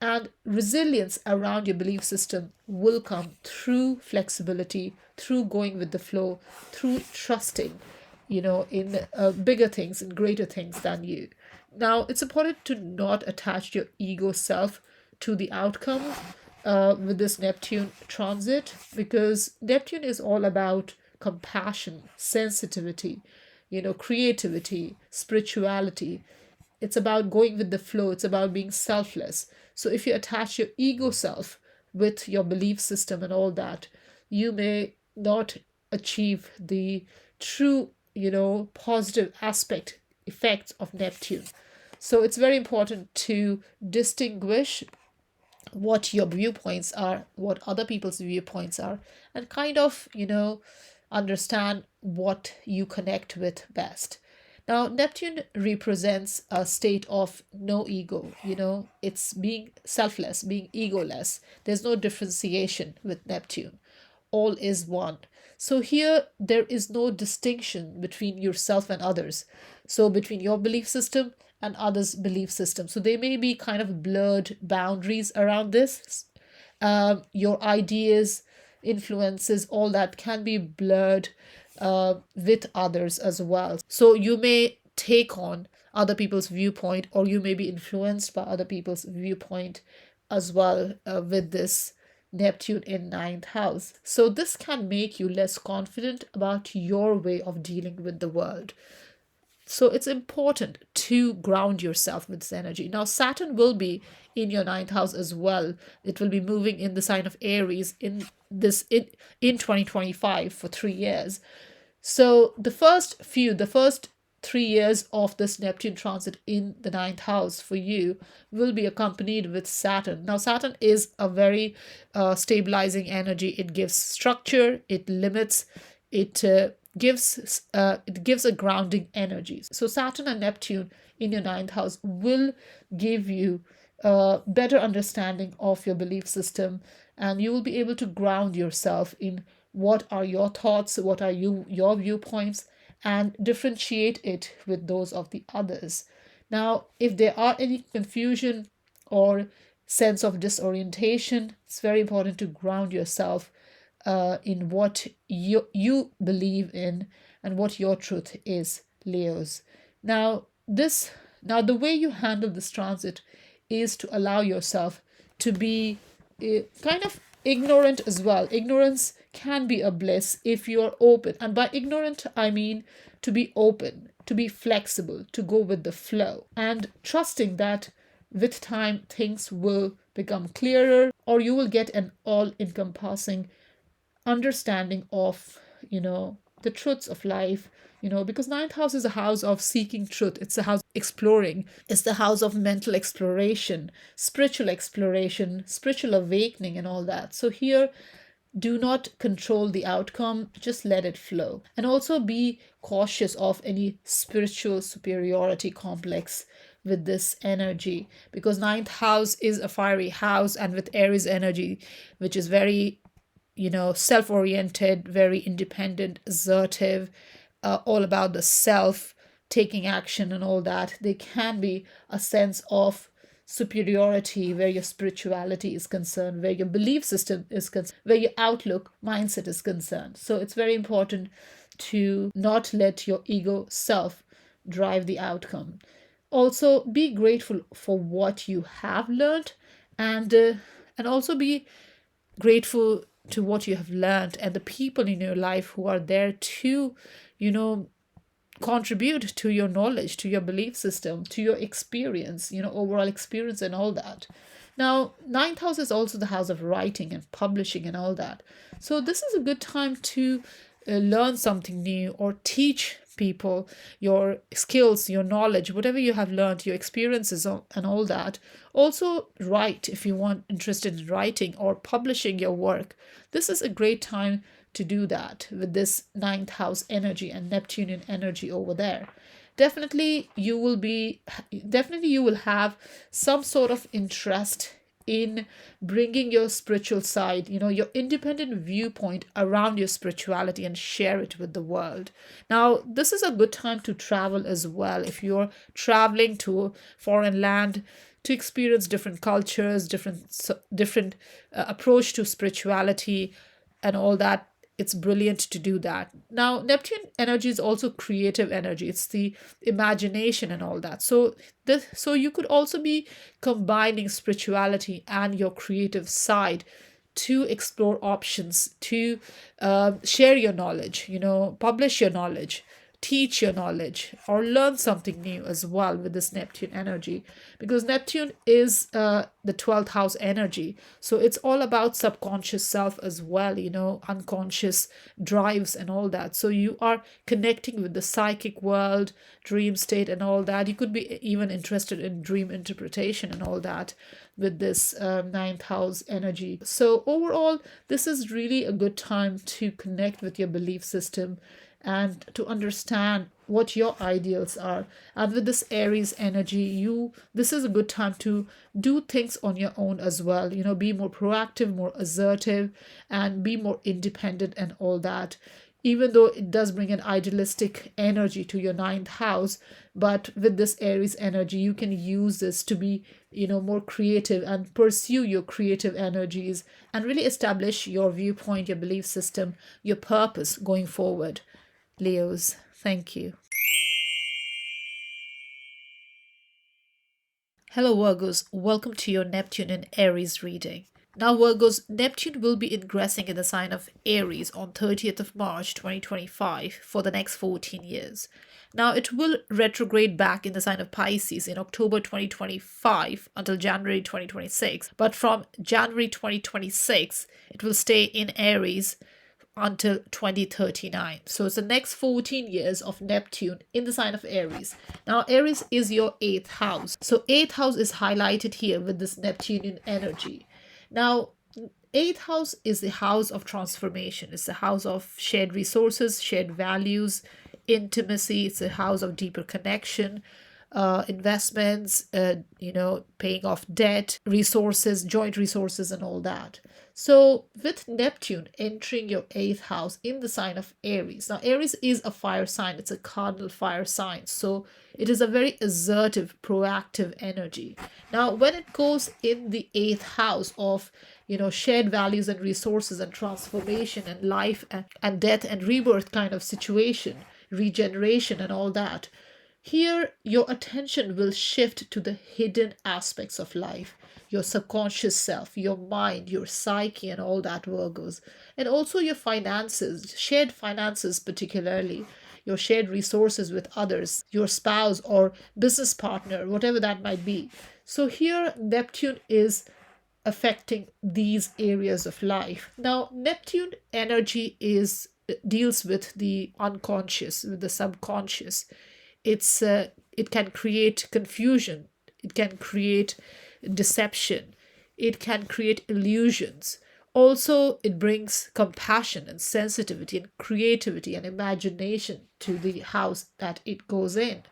And resilience around your belief system will come through flexibility, through going with the flow, through trusting, in bigger things, in greater things than you. Now, it's important to not attach your ego self to the outcome with this Neptune transit, because Neptune is all about compassion, sensitivity, creativity, spirituality. It's about going with the flow. It's about being selfless. So if you attach your ego self with your belief system and all that, you may not achieve the true, positive aspect effects of Neptune. So it's very important to distinguish what your viewpoints are, what other people's viewpoints are, and kind of, understand what you connect with best. Now, Neptune represents a state of no ego, it's being selfless, being egoless. There's no differentiation with Neptune. All is one. So here, there is no distinction between yourself and others. So between your belief system and others' belief system. So there may be kind of blurred boundaries around this. Your ideas, influences, all that can be blurred with others as well. So you may take on other people's viewpoint, or you may be influenced by other people's viewpoint as well with this Neptune in ninth house. So this can make you less confident about your way of dealing with the world. So it's important to ground yourself with this energy. Now, Saturn will be in your ninth house as well. It will be moving in the sign of Aries in 2025 for 3 years. So the first 3 years of this Neptune transit in the ninth house for you will be accompanied with Saturn. Now, Saturn is a very stabilizing energy. It gives structure, it limits, it gives a grounding energy. So Saturn and Neptune in your ninth house will give you a better understanding of your belief system, and you will be able to ground yourself in what are your thoughts, what are your viewpoints, and differentiate it with those of the others. Now, if there are any confusion or sense of disorientation, it's very important to ground yourself in what you believe in and what your truth is, Leos. Now, the way you handle this transit is to allow yourself to be kind of ignorant as well. Ignorance can be a bliss if you are open. And by ignorant, I mean to be open, to be flexible, to go with the flow, and trusting that with time things will become clearer, or you will get an all encompassing understanding of, the truths of life, because ninth house is a house of seeking truth. It's a house of exploring. It's the house of mental exploration, spiritual awakening, and all that. So here, do not control the outcome, just let it flow. And also be cautious of any spiritual superiority complex with this energy, because ninth house is a fiery house, and with Aries energy, which is very self-oriented, very independent, assertive, all about the self, taking action and all that, there can be a sense of superiority where your spirituality is concerned, where your belief system is concerned, where your outlook, mindset is concerned. So it's very important to not let your ego self drive the outcome. Also, be grateful for what you have learned, and also be grateful to what you have learned and the people in your life who are there to contribute to your knowledge, to your belief system, to your experience, overall experience and all that. Now, ninth house is also the house of writing and publishing and all that. So this is a good time to learn something new or teach people your skills, your knowledge, whatever you have learned, your experiences and all that. Also write if you want interested in writing or publishing your work. This is a great time to do that with this ninth house energy and Neptunian energy over there. Definitely you will have some sort of interest in bringing your spiritual side, your independent viewpoint around your spirituality and share it with the world. Now, this is a good time to travel as well. If you're traveling to a foreign land to experience different cultures, different approach to spirituality and all that, it's brilliant to do that. Now, Neptune energy is also creative energy. It's the imagination and all that. So you could also be combining spirituality and your creative side to explore options, to share your knowledge, publish your knowledge, teach your knowledge, or learn something new as well with this Neptune energy, because Neptune is the 12th house energy. So it's all about subconscious self as well, unconscious drives and all that. So you are connecting with the psychic world, dream state and all that. You could be even interested in dream interpretation and all that with this ninth house energy. So overall, this is really a good time to connect with your belief system and to understand what your ideals are. And with this Aries energy, this is a good time to do things on your own as well. Be more proactive, more assertive, and be more independent and all that. Even though it does bring an idealistic energy to your ninth house, but with this Aries energy, you can use this to be, more creative and pursue your creative energies and really establish your viewpoint, your belief system, your purpose going forward. Leos, thank you. Hello Virgos, welcome to your Neptune and Aries reading. Now Virgos, Neptune will be ingressing in the sign of Aries on 30th of March 2025 for the next 14 years. Now it will retrograde back in the sign of Pisces in October 2025 until January 2026. But from January 2026, it will stay in Aries until 2039. So it's the next 14 years of Neptune in the sign of Aries. Now Aries is your 8th house. So 8th house is highlighted here with this Neptunian energy. Now 8th house is the house of transformation. It's the house of shared resources, shared values, intimacy. It's a house of deeper connection, investments, paying off debt, resources, joint resources and all that. So with Neptune entering your 8th house in the sign of Aries. Now Aries is a fire sign. It's a cardinal fire sign. So it is a very assertive, proactive energy. Now when it goes in the 8th house of, shared values and resources and transformation and life and death and rebirth kind of situation, regeneration and all that, here your attention will shift to the hidden aspects of life, your subconscious self, your mind, your psyche and all that, Virgos. And also your finances, shared finances particularly, your shared resources with others, your spouse or business partner, whatever that might be. So here Neptune is affecting these areas of life. Now Neptune energy deals with the unconscious, with the subconscious. It can create confusion, it can create deception, it can create illusions. Also, it brings compassion and sensitivity and creativity and imagination to the house that it goes in.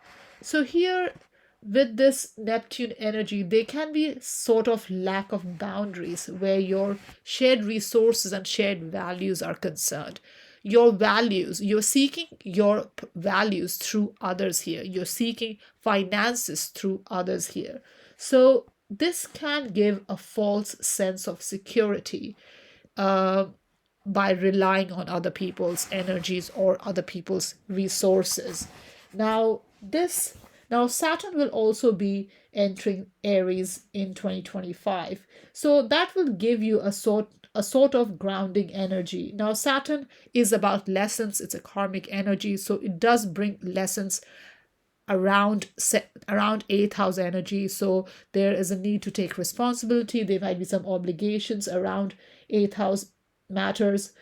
So here with this Neptune energy, there can be sort of lack of boundaries where your shared resources and shared values are concerned. Your values, you're seeking your values through others here. You're seeking finances through others here. So this can give a false sense of security by relying on other people's energies or other people's resources. Now Saturn will also be entering Aries in 2025. So that will give you a sort a sort of grounding energy. Now, Saturn is about lessons, it's a karmic energy, so it does bring lessons around 8th house energy. So there is a need to take responsibility. There might be some obligations around 8th house matters,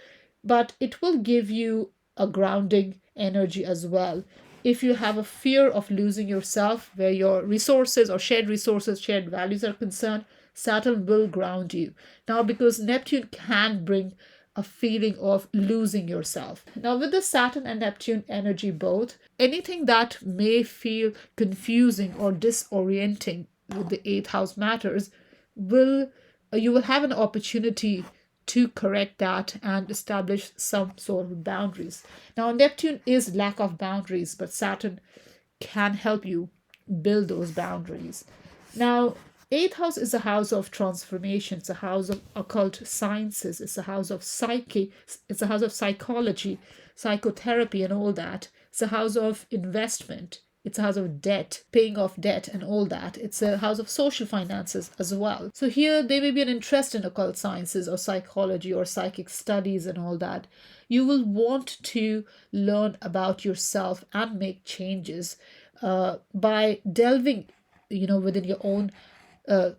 but it will give you a grounding energy as well. If you have a fear of losing yourself, where your resources or shared values are concerned, Saturn will ground you. Now, because Neptune can bring a feeling of losing yourself. Now, with the Saturn and Neptune energy both, anything that may feel confusing or disorienting with the 8th house matters, you will have an opportunity to correct that and establish some sort of boundaries. Now, Neptune is lack of boundaries, but Saturn can help you build those boundaries. Now, 8th house is a house of transformation. It's a house of occult sciences. It's a house of psyche. It's a house of psychology, psychotherapy, and all that. It's a house of investment. It's a house of debt, paying off debt and all that. It's a house of social finances as well. So here there may be an interest in occult sciences or psychology or psychic studies and all that. You will want to learn about yourself and make changes by delving, within your own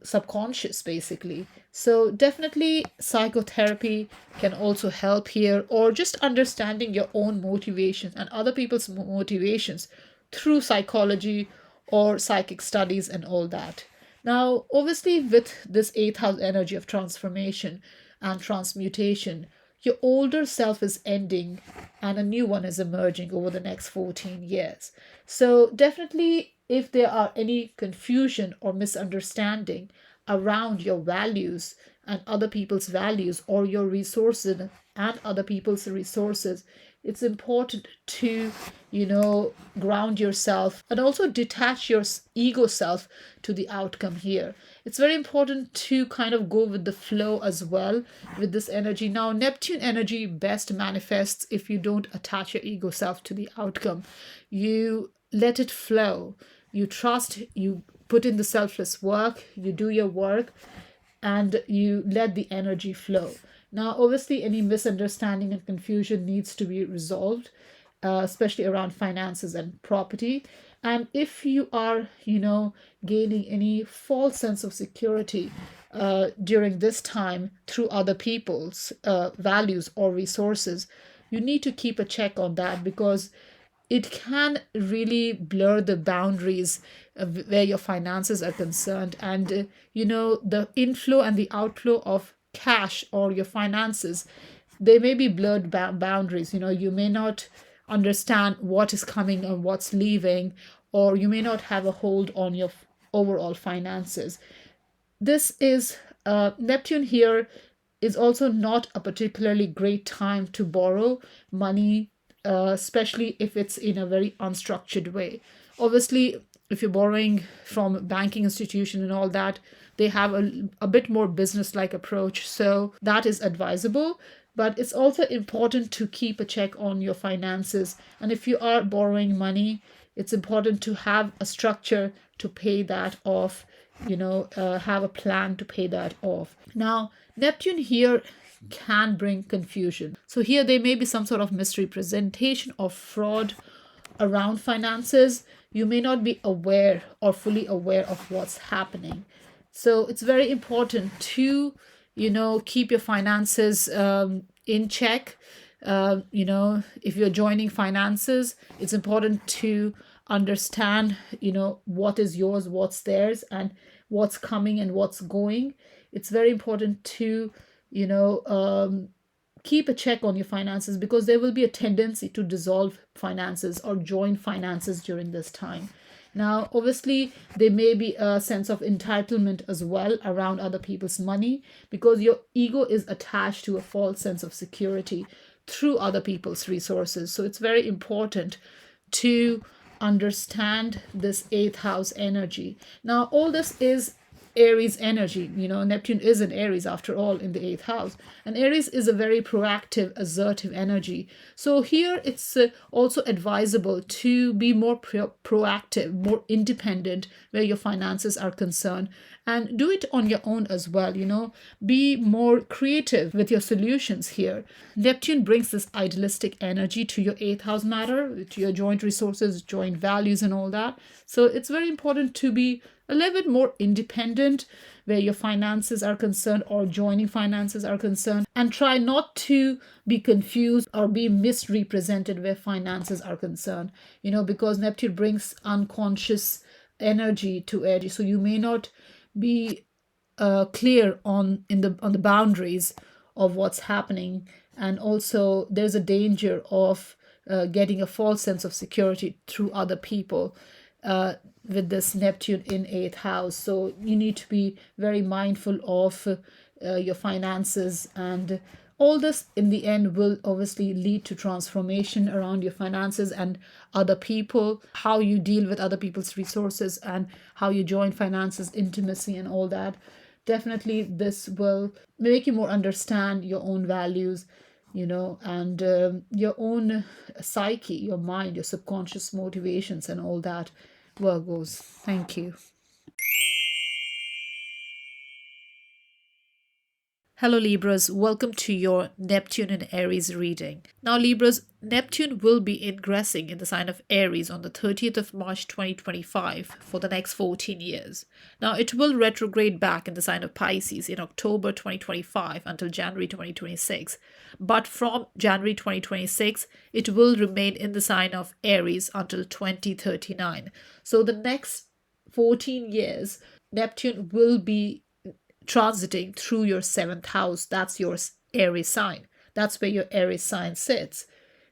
subconscious, basically. So definitely psychotherapy can also help here, or just understanding your own motivations and other people's motivations through psychology or psychic studies and all that. Now, obviously, with this 8th house energy of transformation and transmutation, your older self is ending and a new one is emerging over the next 14 years. So definitely, if there are any confusion or misunderstanding around your values and other people's values, or your resources and other people's resources, it's important to, ground yourself and also detach your ego self to the outcome here. It's very important to kind of go with the flow as well with this energy. Now, Neptune energy best manifests if you don't attach your ego self to the outcome. You let it flow. You trust, you put in the selfless work, you do your work, and you let the energy flow. Now, obviously, any misunderstanding and confusion needs to be resolved, especially around finances and property. And if you are, gaining any false sense of security during this time through other people's values or resources, you need to keep a check on that, because it can really blur the boundaries where your finances are concerned. And, the inflow and the outflow of cash or your finances, they may be blurred boundaries. You may not understand what is coming and what's leaving, or you may not have a hold on your overall finances. This is Neptune here is also not a particularly great time to borrow money, especially if it's in a very unstructured way. Obviously, if you're borrowing from a banking institution and all that, they have a bit more business-like approach, so that is advisable. But it's also important to keep a check on your finances. And if you are borrowing money, it's important to have a structure to pay that off, have a plan to pay that off. Now, Neptune here can bring confusion. So here there may be some sort of misrepresentation or fraud around finances. You may not be aware or fully aware of what's happening. So it's very important to, keep your finances in check. If you're joining finances, it's important to understand, what is yours, what's theirs, and what's coming and what's going. It's very important to, keep a check on your finances, because there will be a tendency to dissolve finances or join finances during this time. Now, obviously, there may be a sense of entitlement as well around other people's money, because your ego is attached to a false sense of security through other people's resources. So it's very important to understand this 8th house energy. Now, all this is Aries energy. Neptune is in Aries after all, in the 8th house. And Aries is a very proactive, assertive energy. So here it's also advisable to be more proactive, more independent where your finances are concerned. And do it on your own as well, be more creative with your solutions here. Neptune brings this idealistic energy to your 8th house matter, to your joint resources, joint values and all that. So it's very important to be a little bit more independent where your finances are concerned or joining finances are concerned, and try not to be confused or be misrepresented where finances are concerned, because Neptune brings unconscious energy to Aries. So you may not be clear on the boundaries of what's happening, and also there's a danger of getting a false sense of security through other people with this Neptune in 8th house. So you need to be very mindful of your finances, and all this in the end will obviously lead to transformation around your finances and other people, how you deal with other people's resources and how you join finances, intimacy and all that. Definitely this will make you more understand your own values, and your own psyche, your mind, your subconscious motivations and all that. Virgos, thank you. Hello Libras, welcome to your Neptune in Aries reading. Now Libras, Neptune will be ingressing in the sign of Aries on the 30th of March 2025 for the next 14 years. Now it will retrograde back in the sign of Pisces in October 2025 until January 2026. But from January 2026, it will remain in the sign of Aries until 2039. So the next 14 years, Neptune will be transiting through your 7th house. That's your Aries sign. That's where your Aries sign sits.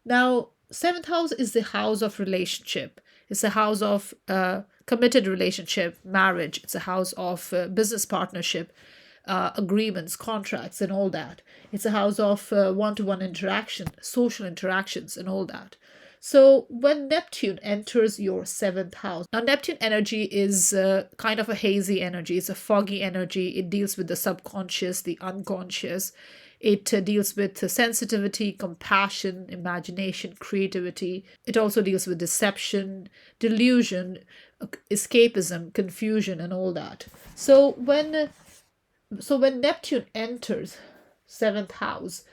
Now, 7th house is the house of relationship. It's a house of committed relationship, marriage. It's a house of business partnership, agreements, contracts, and all that. It's a house of one-to-one interaction, social interactions, and all that. So when Neptune enters your 7th house, now Neptune energy is kind of a hazy energy. It's a foggy energy. It deals with the subconscious, the unconscious. It deals with sensitivity, compassion, imagination, creativity. It also deals with deception, delusion, escapism, confusion, and all that. So when Neptune enters 7th house,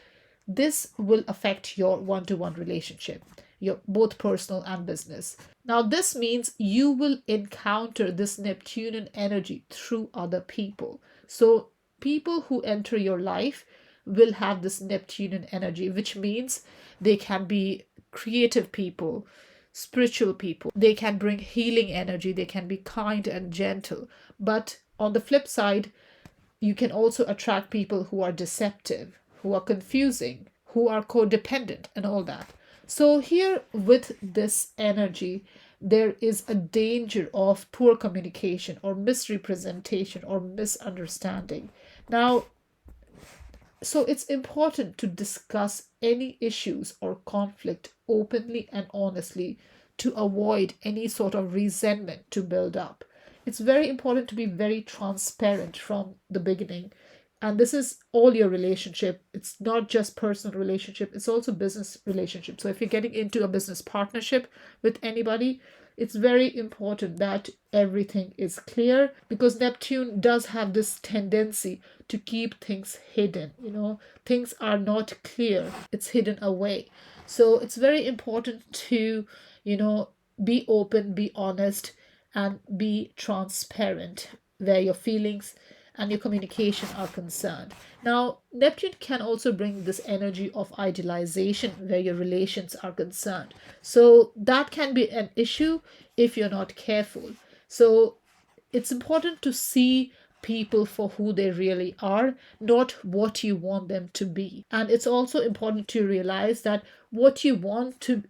this will affect your one-to-one relationship, your both personal and business. Now, this means you will encounter this Neptunian energy through other people. So people who enter your life will have this Neptunian energy, which means they can be creative people, spiritual people. They can bring healing energy. They can be kind and gentle. But on the flip side, you can also attract people who are deceptive, who are confusing, who are codependent and all that. So here with this energy, there is a danger of poor communication or misrepresentation or misunderstanding. Now, so it's important to discuss any issues or conflict openly and honestly to avoid any sort of resentment to build up. It's very important to be very transparent from the beginning. And this is all your relationship. It's not just personal relationship, it's also business relationship. So if you're getting into a business partnership with anybody, it's very important that everything is clear, because Neptune does have this tendency to keep things hidden. Things are not clear, it's hidden away. So it's very important to, be open, be honest, and be transparent where your feelings and your communication are concerned. Now, Neptune can also bring this energy of idealization where your relations are concerned. So that can be an issue if you're not careful. So it's important to see people for who they really are, not what you want them to be. And it's also important to realize that what you want to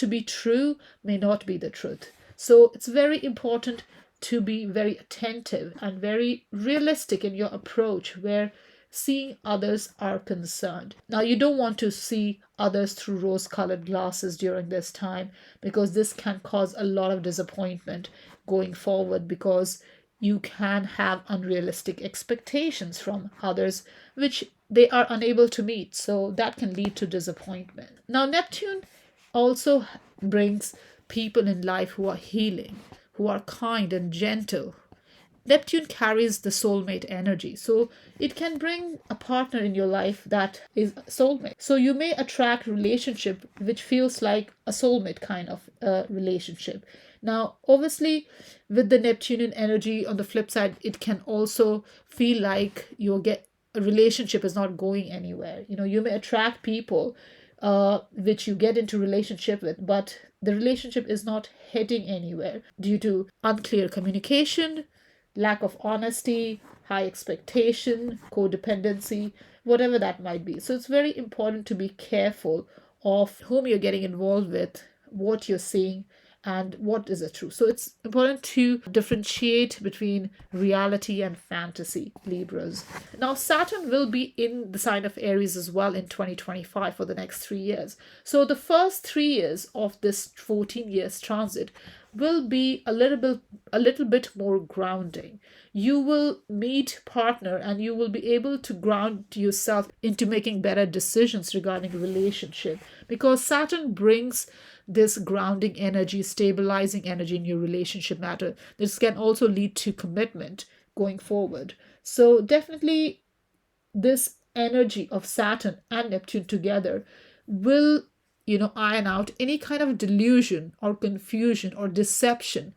be true may not be the truth. So it's very important to be very attentive and very realistic in your approach where seeing others are concerned. Now, you don't want to see others through rose-colored glasses during this time, because this can cause a lot of disappointment going forward, because you can have unrealistic expectations from others, which they are unable to meet. So that can lead to disappointment. Now, Neptune also brings people in life who are healing, who are kind and gentle. Neptune carries the soulmate energy. So it can bring a partner in your life that is a soulmate. So you may attract relationship which feels like a soulmate kind of relationship. Now, obviously, with the Neptunian energy on the flip side, it can also feel like a relationship is not going anywhere. You may attract people which you get into relationship with, but the relationship is not heading anywhere due to unclear communication, lack of honesty, high expectation, codependency, whatever that might be. So it's very important to be careful of whom you're getting involved with, what you're seeing, and what is the truth. So it's important to differentiate between reality and fantasy, Libras. Now, Saturn will be in the sign of Aries as well in 2025 for the next 3 years. So the first 3 years of this 14 years transit will be a little bit more grounding. You will meet partner and you will be able to ground yourself into making better decisions regarding relationship, because Saturn brings this grounding energy, stabilizing energy in your relationship matter. This can also lead to commitment going forward. So definitely this energy of Saturn and Neptune together will iron out any kind of delusion or confusion or deception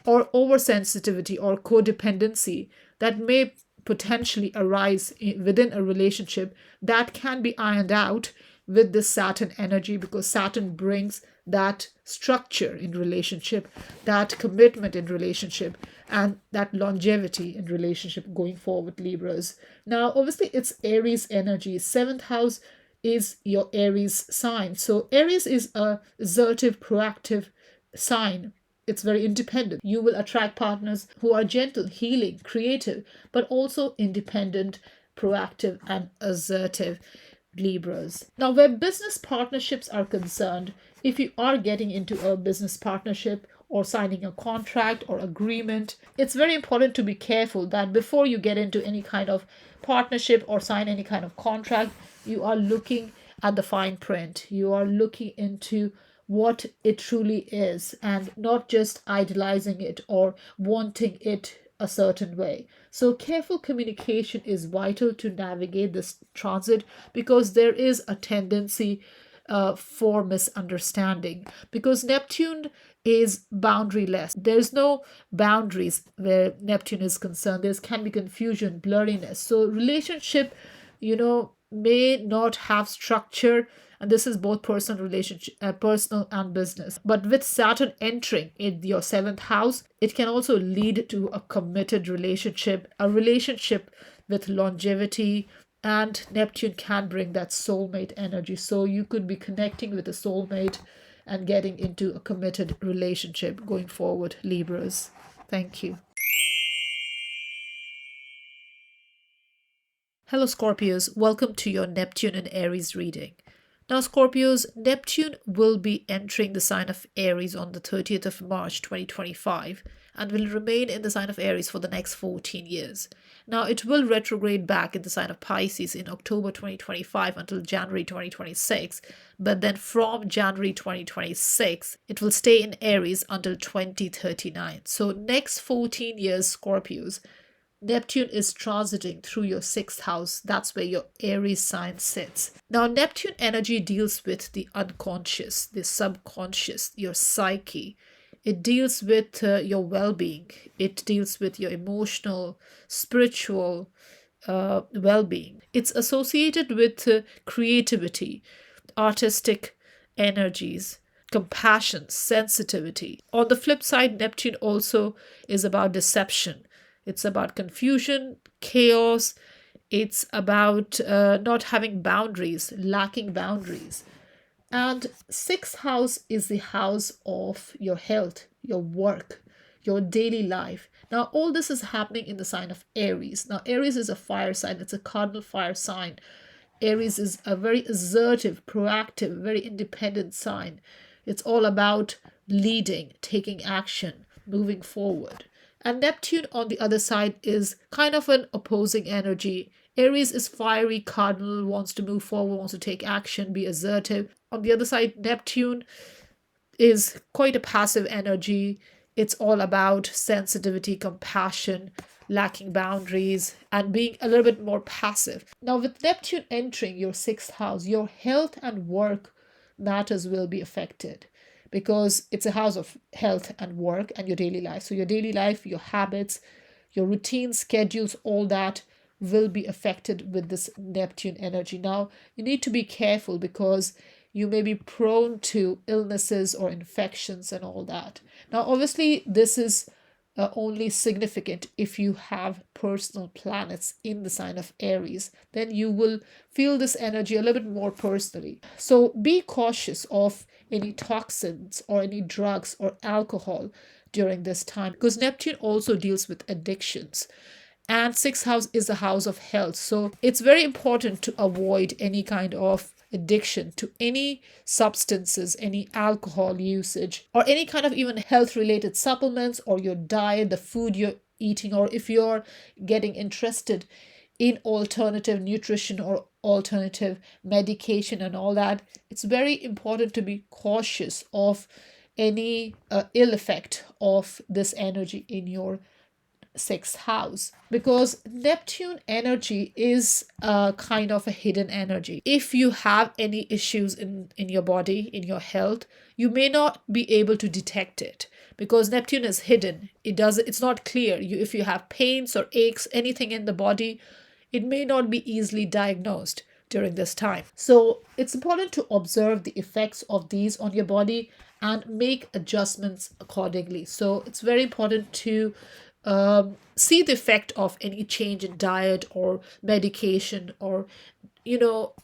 or oversensitivity or codependency that may potentially arise within a relationship. That can be ironed out with this Saturn energy, because Saturn brings that structure in relationship, that commitment in relationship, and that longevity in relationship going forward, Libras. Now, obviously, it's Aries energy. Seventh house is your Aries sign. So Aries is a assertive, proactive sign. It's very independent. You will attract partners who are gentle, healing, creative, but also independent, proactive, and assertive, Libras. Now, where business partnerships are concerned, if you are getting into a business partnership or signing a contract or agreement, it's very important to be careful that before you get into any kind of partnership or sign any kind of contract, you are looking at the fine print. You are looking into what it truly is and not just idealizing it or wanting it a certain way. So careful communication is vital to navigate this transit, because there is a tendency for misunderstanding, because Neptune is boundaryless. There's no boundaries where Neptune is concerned. There can be confusion, blurriness. So relationship, may not have structure, and this is both personal relationship, personal and business. But with Saturn entering in your seventh house, it can also lead to a committed relationship, a relationship with longevity, and Neptune can bring that soulmate energy. So you could be connecting with a soulmate and getting into a committed relationship going forward, Libras. Thank you. Hello, Scorpios. Welcome to your Neptune and Aries reading. Now, Scorpios, Neptune will be entering the sign of Aries on the 30th of March 2025 and will remain in the sign of Aries for the next 14 years. Now, it will retrograde back in the sign of Pisces in October 2025 until January 2026, but then from January 2026, it will stay in Aries until 2039. So, next 14 years, Scorpios, Neptune is transiting through your sixth house. That's where your Aries sign sits. Now, Neptune energy deals with the unconscious, the subconscious, your psyche. It deals with your well-being. It deals with your emotional, spiritual well-being. It's associated with creativity, artistic energies, compassion, sensitivity. On the flip side, Neptune also is about deception. It's about confusion, chaos. It's about not having boundaries, lacking boundaries. And sixth house is the house of your health, your work, your daily life. Now, all this is happening in the sign of Aries. Now, Aries is a fire sign. It's a cardinal fire sign. Aries is a very assertive, proactive, very independent sign. It's all about leading, taking action, moving forward. And Neptune on the other side is kind of an opposing energy. Aries is fiery, cardinal, wants to move forward, wants to take action, be assertive. On the other side, Neptune is quite a passive energy. It's all about sensitivity, compassion, lacking boundaries, and being a little bit more passive. Now, with Neptune entering your sixth house, your health and work matters will be affected because it's a house of health and work and your daily life. So, your daily life, your habits, your routines, schedules, all that will be affected with this Neptune energy. Now, you need to be careful because you may be prone to illnesses or infections and all that. Now, obviously, this is only significant if you have personal planets in the sign of Aries. Then you will feel this energy a little bit more personally. So be cautious of any toxins or any drugs or alcohol during this time because Neptune also deals with addictions. And sixth house is a house of health. So it's very important to avoid any kind of addiction to any substances, any alcohol usage, or any kind of even health related supplements, or your diet, the food you're eating, or if you're getting interested in alternative nutrition or alternative medication and all that. It's very important to be cautious of any ill effect of this energy in your sixth house because Neptune energy is a kind of a hidden energy. If you have any issues in your body, in your health, you may not be able to detect it because Neptune is hidden. It's not clear. If you have pains or aches, anything in the body, it may not be easily diagnosed during this time. So it's important to observe the effects of these on your body and make adjustments accordingly. So it's very important to see the effect of any change in diet or medication or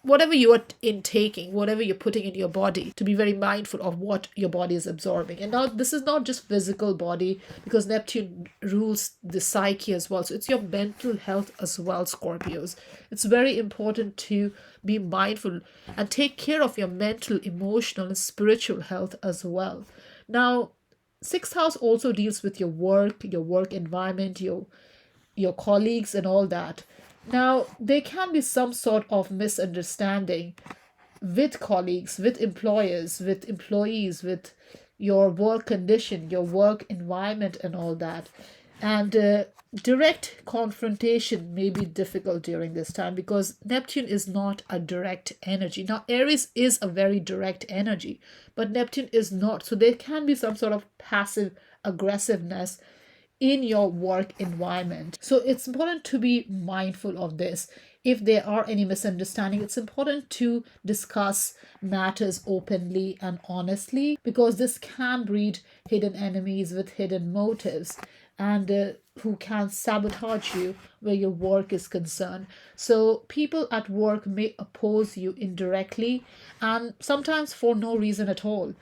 whatever you are intaking, whatever you're putting in your body, to be very mindful of what your body is absorbing. And now this is not just physical body because Neptune rules the psyche as well. So it's your mental health as well, Scorpios. It's very important to be mindful and take care of your mental, emotional, and spiritual health as well. Now, sixth house also deals with your work environment, your colleagues and all that. Now, there can be some sort of misunderstanding with colleagues, with employers, with employees, with your work condition, your work environment and all that. And direct confrontation may be difficult during this time because Neptune is not a direct energy. Now, Aries is a very direct energy, but Neptune is not. So there can be some sort of passive aggressiveness in your work environment. So it's important to be mindful of this. If there are any misunderstandings, it's important to discuss matters openly and honestly because this can breed hidden enemies with hidden motives and who can sabotage you where your work is concerned. So people at work may oppose you indirectly and sometimes for no reason at all.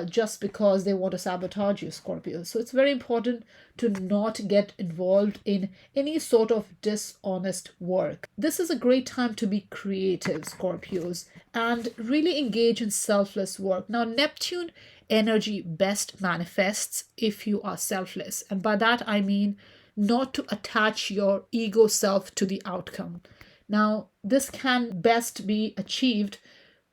Just because they want to sabotage you, Scorpio. So it's very important to not get involved in any sort of dishonest work. This is a great time to be creative, Scorpios, and really engage in selfless work. Now, Neptune energy best manifests if you are selfless. And by that, I mean not to attach your ego self to the outcome. Now, this can best be achieved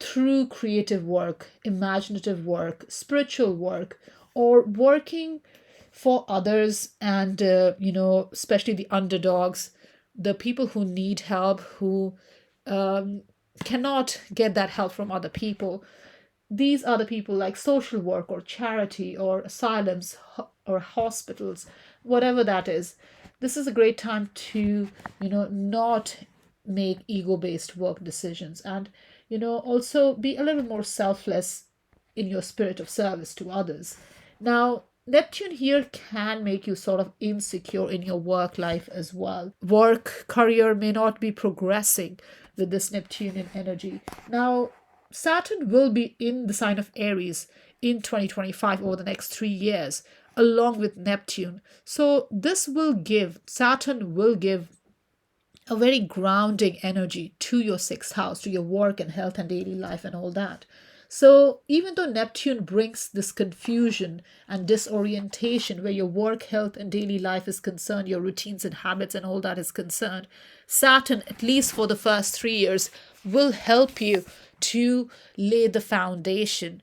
through creative work, imaginative work, spiritual work, or working for others and, especially the underdogs, the people who need help, who cannot get that help from other people. These are the people like social work or charity or asylums or hospitals, whatever that is. This is a great time to, not make ego-based work decisions and also be a little more selfless in your spirit of service to others. Now, Neptune here can make you sort of insecure in your work life as well. Work, career may not be progressing with this Neptunian energy. Now, Saturn will be in the sign of Aries in 2025 over the next 3 years, along with Neptune. So Saturn will give a very grounding energy to your sixth house, to your work and health and daily life and all that. So even though Neptune brings this confusion and disorientation where your work, health, and daily life is concerned, your routines and habits and all that is concerned, Saturn, at least for the first 3 years, will help you to lay the foundation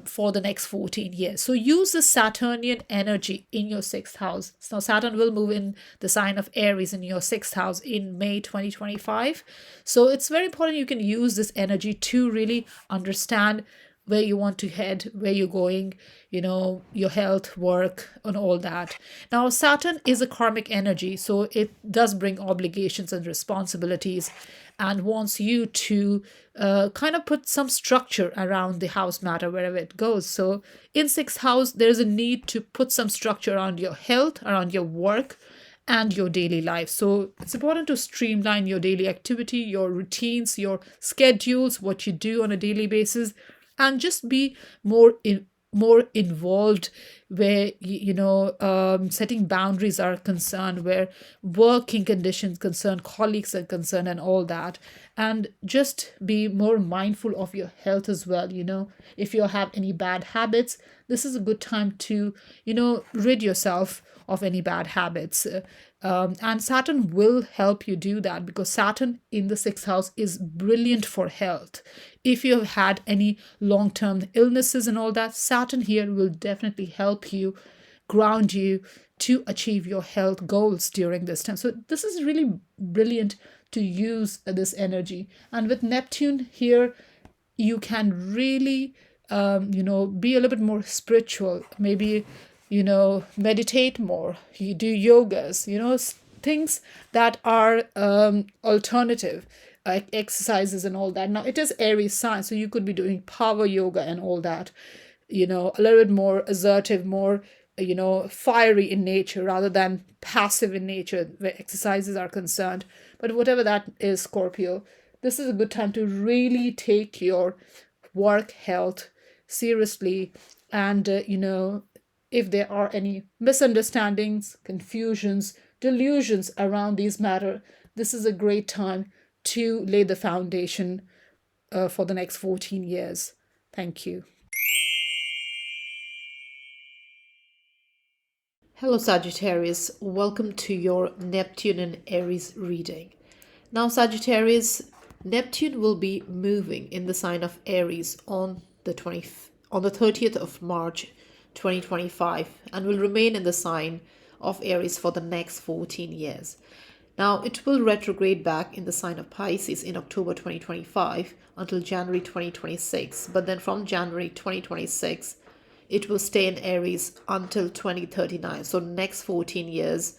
for the next 14 years. So use the Saturnian energy in your sixth house. Now, Saturn will move in the sign of Aries in your sixth house in May 2025. So it's very important you can use this energy to really understand where you want to head, where you're going, your health, work, and all that. Now, Saturn is a karmic energy, so it does bring obligations and responsibilities and wants you to kind of put some structure around the house matter wherever it goes. So, in sixth house, there's a need to put some structure around your health, around your work, and your daily life. So it's important to streamline your daily activity, your routines, your schedules, what you do on a daily basis, and just be more involved where setting boundaries are concerned, where working conditions concerned, colleagues are concerned, and all that. And just be more mindful of your health as well. If you have any bad habits, this is a good time to rid yourself of any bad habits. And Saturn will help you do that, because Saturn in the sixth house is brilliant for health. If you have had any long-term illnesses and all that, Saturn here will definitely help you, ground you to achieve your health goals during this time. So this is really brilliant to use this energy. And with Neptune here, you can really, be a little bit more spiritual, maybe meditate more, you do yogas, things that are alternative, like exercises and all that. Now, it is Aries sign, so you could be doing power yoga and all that, a little bit more assertive, more, fiery in nature rather than passive in nature where exercises are concerned. But whatever that is, Scorpio, this is a good time to really take your work health seriously. And, if there are any misunderstandings, confusions, delusions around these matter, this is a great time to lay the foundation for the next 14 years. Thank you. Hello, Sagittarius. Welcome to your Neptune and Aries reading. Now, Sagittarius, Neptune will be moving in the sign of Aries on the 30th of March 2025 and will remain in the sign of Aries for the next 14 years. Now, it will retrograde back in the sign of Pisces in October 2025 until January 2026. But then from January 2026, it will stay in Aries until 2039. So next 14 years,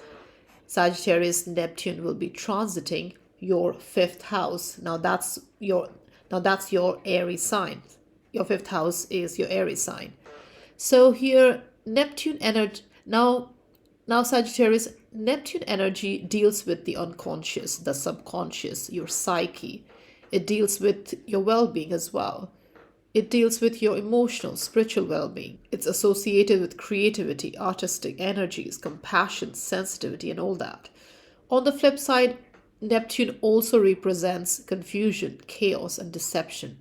Sagittarius Neptune will be transiting your fifth house. Now that's your Aries sign. Your fifth house is your Aries sign. So here, Neptune energy, now Sagittarius, Neptune energy deals with the unconscious, the subconscious, your psyche. It deals with your well-being as well. It deals with your emotional, spiritual well-being. It's associated with creativity, artistic energies, compassion, sensitivity, and all that. On the flip side, Neptune also represents confusion, chaos, and deception.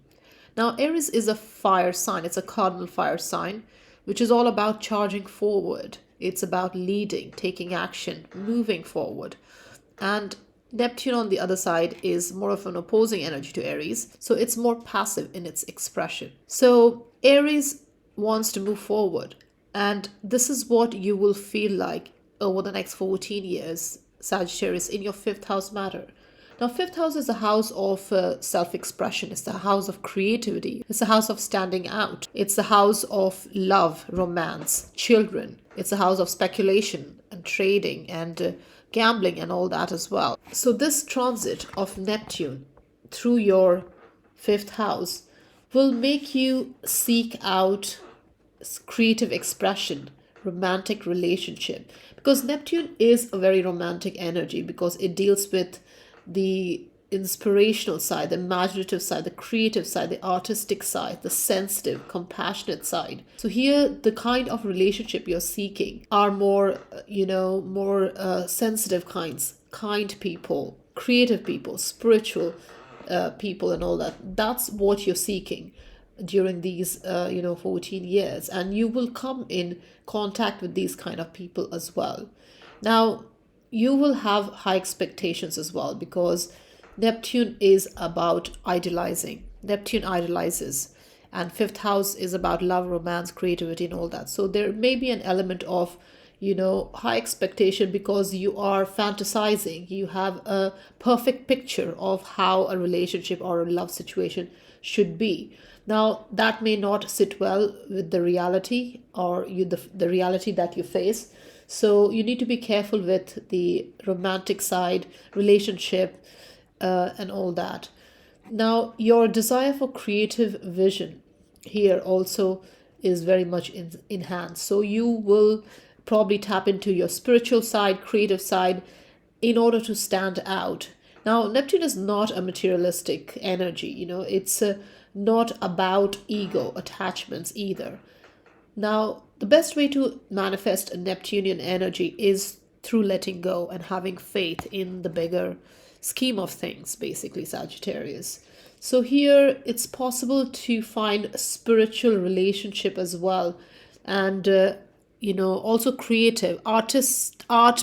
Now, Aries is a fire sign. It's a cardinal fire sign, which is all about charging forward. It's about leading, taking action, moving forward. And Neptune on the other side is more of an opposing energy to Aries, so it's more passive in its expression. So Aries wants to move forward, and this is what you will feel like over the next 14 years, Sagittarius, in your fifth house matter. Now, fifth house is a house of self-expression. It's the house of creativity. It's a house of standing out. It's the house of love, romance, children. It's a house of speculation and trading and gambling and all that as well. So this transit of Neptune through your fifth house will make you seek out creative expression, romantic relationship, because Neptune is a very romantic energy, because it deals with the inspirational side, the imaginative side, the creative side, the artistic side, the sensitive, compassionate side. So here, the kind of relationship you're seeking are more, more sensitive kinds, kind people, creative people, spiritual people, and all that. That's what you're seeking. during these 14 years, and you will come in contact with these kind of people as well. Now you will have high expectations as well, because Neptune is about idealizing. Neptune idolizes, and fifth house is about love, romance, creativity, and all that. So there may be an element of high expectation, because you are fantasizing. You have a perfect picture of how a relationship or a love situation should be. Now that may not sit well with the reality, or the reality that you face. So you need to be careful with the romantic side, relationship, and all that. Now your desire for creative vision here also is very much enhanced. So you will probably tap into your spiritual side, creative side, in order to stand out. Now Neptune is not a materialistic energy. It's not about ego attachments either. Now the best way to manifest a Neptunian energy is through letting go and having faith in the bigger scheme of things, basically, Sagittarius. So here it's possible to find a spiritual relationship as well, and also creative, art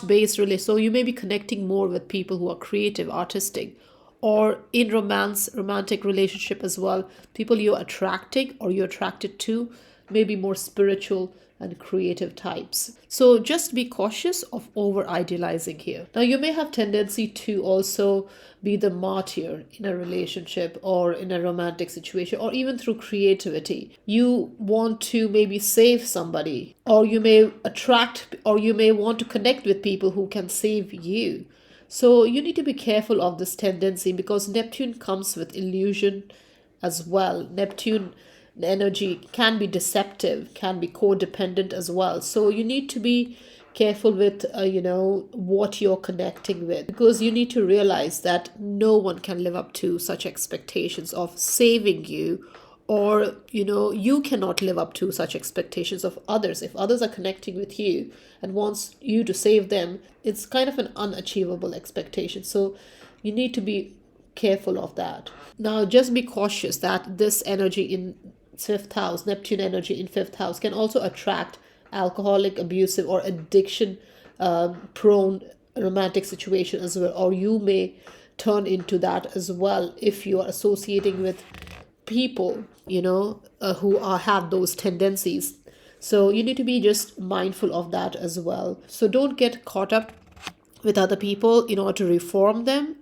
based relationship. So you may be connecting more with people who are creative, artistic, or in romantic relationship as well. People you're attracting or you're attracted to may be more spiritual and creative types. So just be cautious of over idealizing here. Now you may have tendency to also be the martyr in a relationship or in a romantic situation, or even through creativity. You want to maybe save somebody, or you may attract, or you may want to connect with people who can save you. So you need to be careful of this tendency, because Neptune comes with illusion as well. Neptune energy can be deceptive, can be codependent as well. So you need to be careful with what you're connecting with, because you need to realize that no one can live up to such expectations of saving you, or you cannot live up to such expectations of others. If others are connecting with you and wants you to save them, it's kind of an unachievable expectation. So you need to be careful of that. Now just be cautious that this energy in fifth house, Neptune energy in fifth house, can also attract alcoholic, abusive, or addiction prone romantic situation as well, or you may turn into that as well if you are associating with people who have those tendencies. So you need to be just mindful of that as well. So don't get caught up with other people in order to reform them,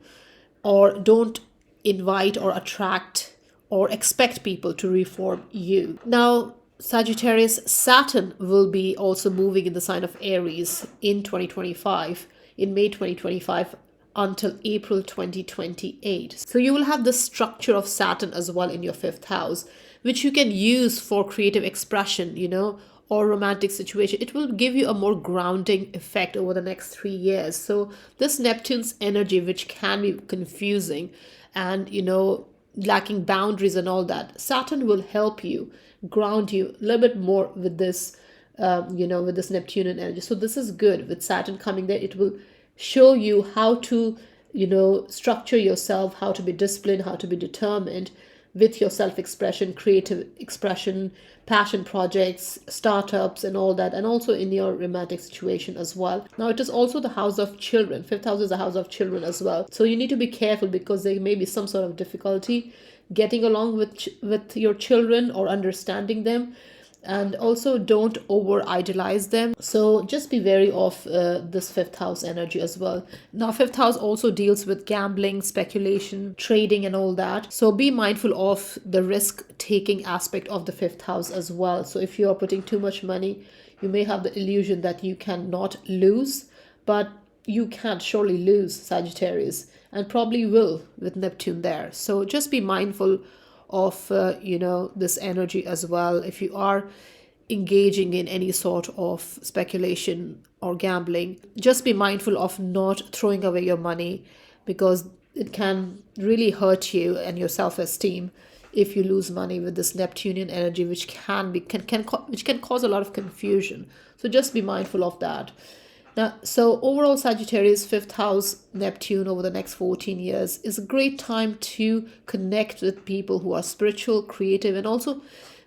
or don't invite or attract or expect people to reform you. Now Sagittarius, Saturn will be also moving in the sign of Aries in 2025, in May 2025 until April 2028. So you will have the structure of Saturn as well in your fifth house, which you can use for creative expression, or romantic situation. It will give you a more grounding effect over the next 3 years. So this Neptune's energy, which can be confusing and lacking boundaries and all that, Saturn will help you ground you a little bit more with this with this Neptunian energy. So this is good. With Saturn coming there, it will show you how to structure yourself, how to be disciplined, how to be determined with your self-expression, creative expression, passion projects, startups, and all that, and also in your romantic situation as well. Now it is also the house of children. Fifth house is the house of children as well. So you need to be careful, because there may be some sort of difficulty getting along with your children or understanding them, and also don't over idolize them. So just be wary of this fifth house energy as well. Now fifth house also deals with gambling, speculation, trading, and all that. So be mindful of the risk taking aspect of the fifth house as well. So if you are putting too much money, you may have the illusion that you cannot lose, but you can surely lose, Sagittarius, and probably will with Neptune there. So just be mindful of this energy as well. If you are engaging in any sort of speculation or gambling, just be mindful of not throwing away your money, because it can really hurt you and your self-esteem if you lose money with this Neptunian energy, which can cause a lot of confusion. So just be mindful of that. Now, so overall, Sagittarius, fifth house, Neptune over the next 14 years is a great time to connect with people who are spiritual, creative, and also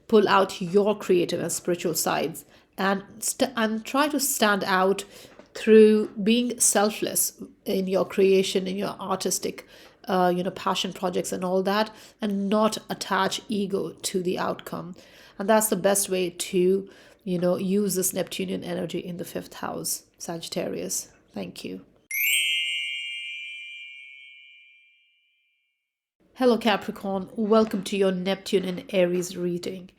pull out your creative and spiritual sides and and try to stand out through being selfless in your creation, in your artistic passion projects and all that, and not attach ego to the outcome. And that's the best way to use this Neptunian energy in the fifth house, Sagittarius. Thank you. Hello, Capricorn. Welcome to your Neptune and Aries reading.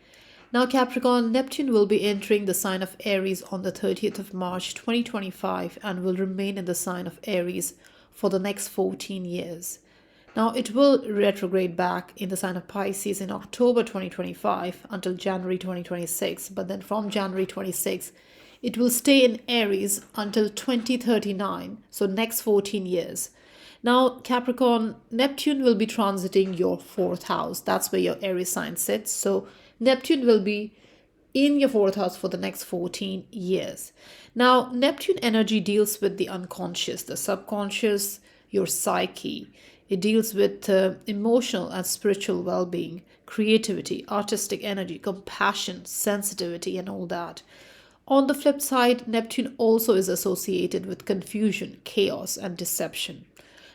Now, Capricorn, Neptune will be entering the sign of Aries on the 30th of March 2025 and will remain in the sign of Aries for the next 14 years. Now, it will retrograde back in the sign of Pisces in October 2025 until January 2026. But then from January 26, it will stay in Aries until 2039. So next 14 years. Now, Capricorn, Neptune will be transiting your fourth house. That's where your Aries sign sits. So Neptune will be in your fourth house for the next 14 years. Now, Neptune energy deals with the unconscious, the subconscious, your psyche. It deals with emotional and spiritual well-being, creativity, artistic energy, compassion, sensitivity, and all that. On the flip side, Neptune also is associated with confusion, chaos, and deception.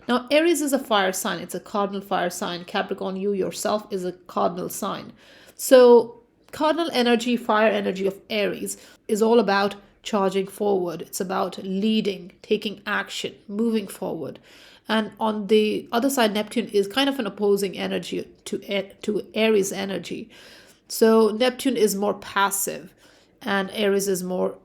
Now, Aries is a fire sign. It's a cardinal fire sign. Capricorn, you yourself is a cardinal sign. So, cardinal energy, fire energy of Aries is all about charging forward. It's about leading, taking action, moving forward. And on the other side, Neptune is kind of an opposing energy to Aries energy. So Neptune is more passive and Aries is more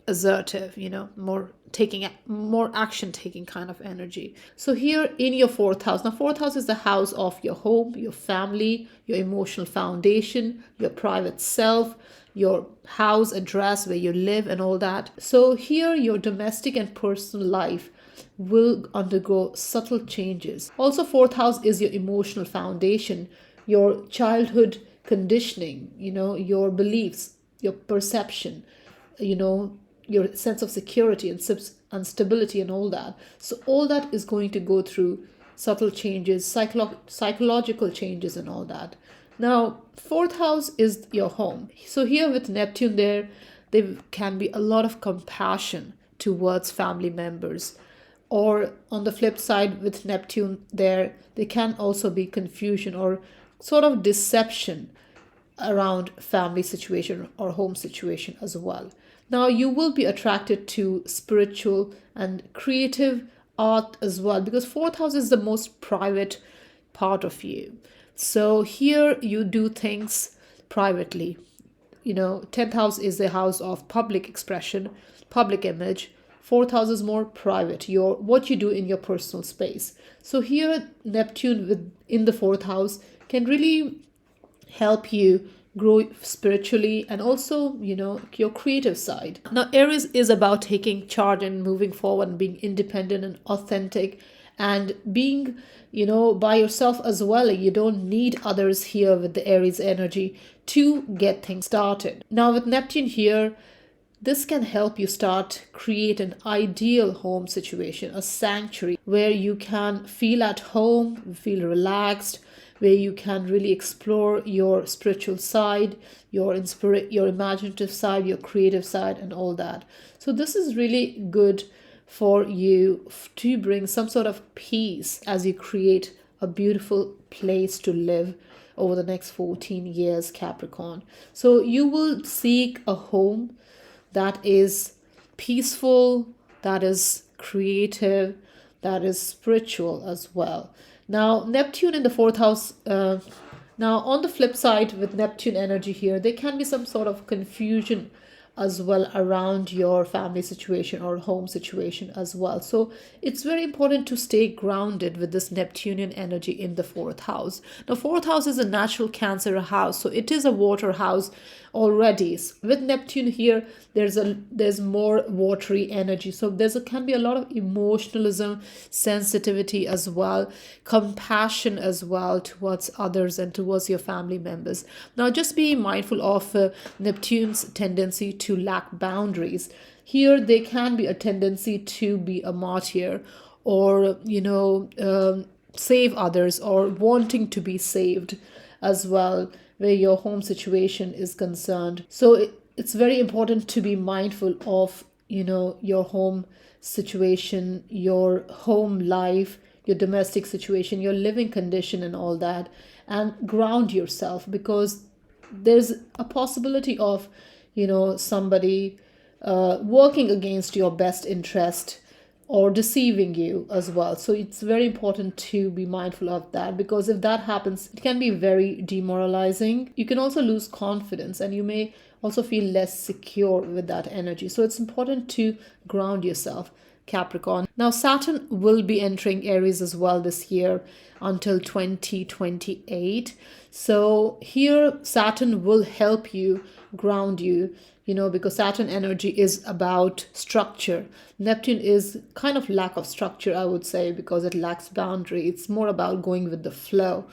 assertive, more action taking kind of energy. So here in your fourth house, now fourth house is the house of your home, your family, your emotional foundation, your private self, your house address where you live and all that. So here your domestic and personal life will undergo subtle changes. Also, fourth house is your emotional foundation, your childhood conditioning, your beliefs, your perception, your sense of security and stability and all that. So all that is going to go through subtle changes, psychological changes and all that. Now, fourth house is your home. So here with Neptune there can be a lot of compassion towards family members. Or on the flip side with Neptune there can also be confusion or sort of deception around family situation or home situation as well. Now you will be attracted to spiritual and creative art as well, because fourth house is the most private part of you. So here you do things privately. 10th house is the house of public expression, public image. Fourth house is more private, what you do in your personal space. So here Neptune in the fourth house can really help you grow spiritually and also, your creative side. Now, Aries is about taking charge and moving forward and being independent and authentic and being, by yourself as well. You don't need others here with the Aries energy to get things started. Now, with Neptune here, this can help you create an ideal home situation, a sanctuary where you can feel at home, feel relaxed, where you can really explore your spiritual side, your imaginative side, your creative side, and all that. So this is really good for you to bring some sort of peace as you create a beautiful place to live over the next 14 years, Capricorn. So you will seek a home that is peaceful, that is creative, that is spiritual as well. Now, Neptune in the fourth house. Now, on the flip side with Neptune energy here, there can be some sort of confusion as well around your family situation or home situation as well. So it's very important to stay grounded with this Neptunian energy in the fourth house. Now, fourth house is a natural Cancer house, so it is a water house already. With Neptune here, there's more watery energy, so can be a lot of emotionalism, sensitivity as well, compassion as well towards others and towards your family members. Now, just be mindful of Neptune's tendency to lack boundaries. Here, there can be a tendency to be a martyr, or, save others, or wanting to be saved as well, where your home situation is concerned. So it's very important to be mindful of, your home situation, your home life, your domestic situation, your living condition, and all that, and ground yourself, because there's a possibility of, somebody working against your best interest or deceiving you as well. So it's very important to be mindful of that, because if that happens, it can be very demoralizing. You can also lose confidence, and you may also feel less secure with that energy. So it's important to ground yourself, Capricorn. Now, Saturn will be entering Aries as well this year until 2028. So here, Saturn will help you, ground you, because Saturn energy is about structure. Neptune is kind of lack of structure, I would say, because it lacks boundary. It's more about going with the flow.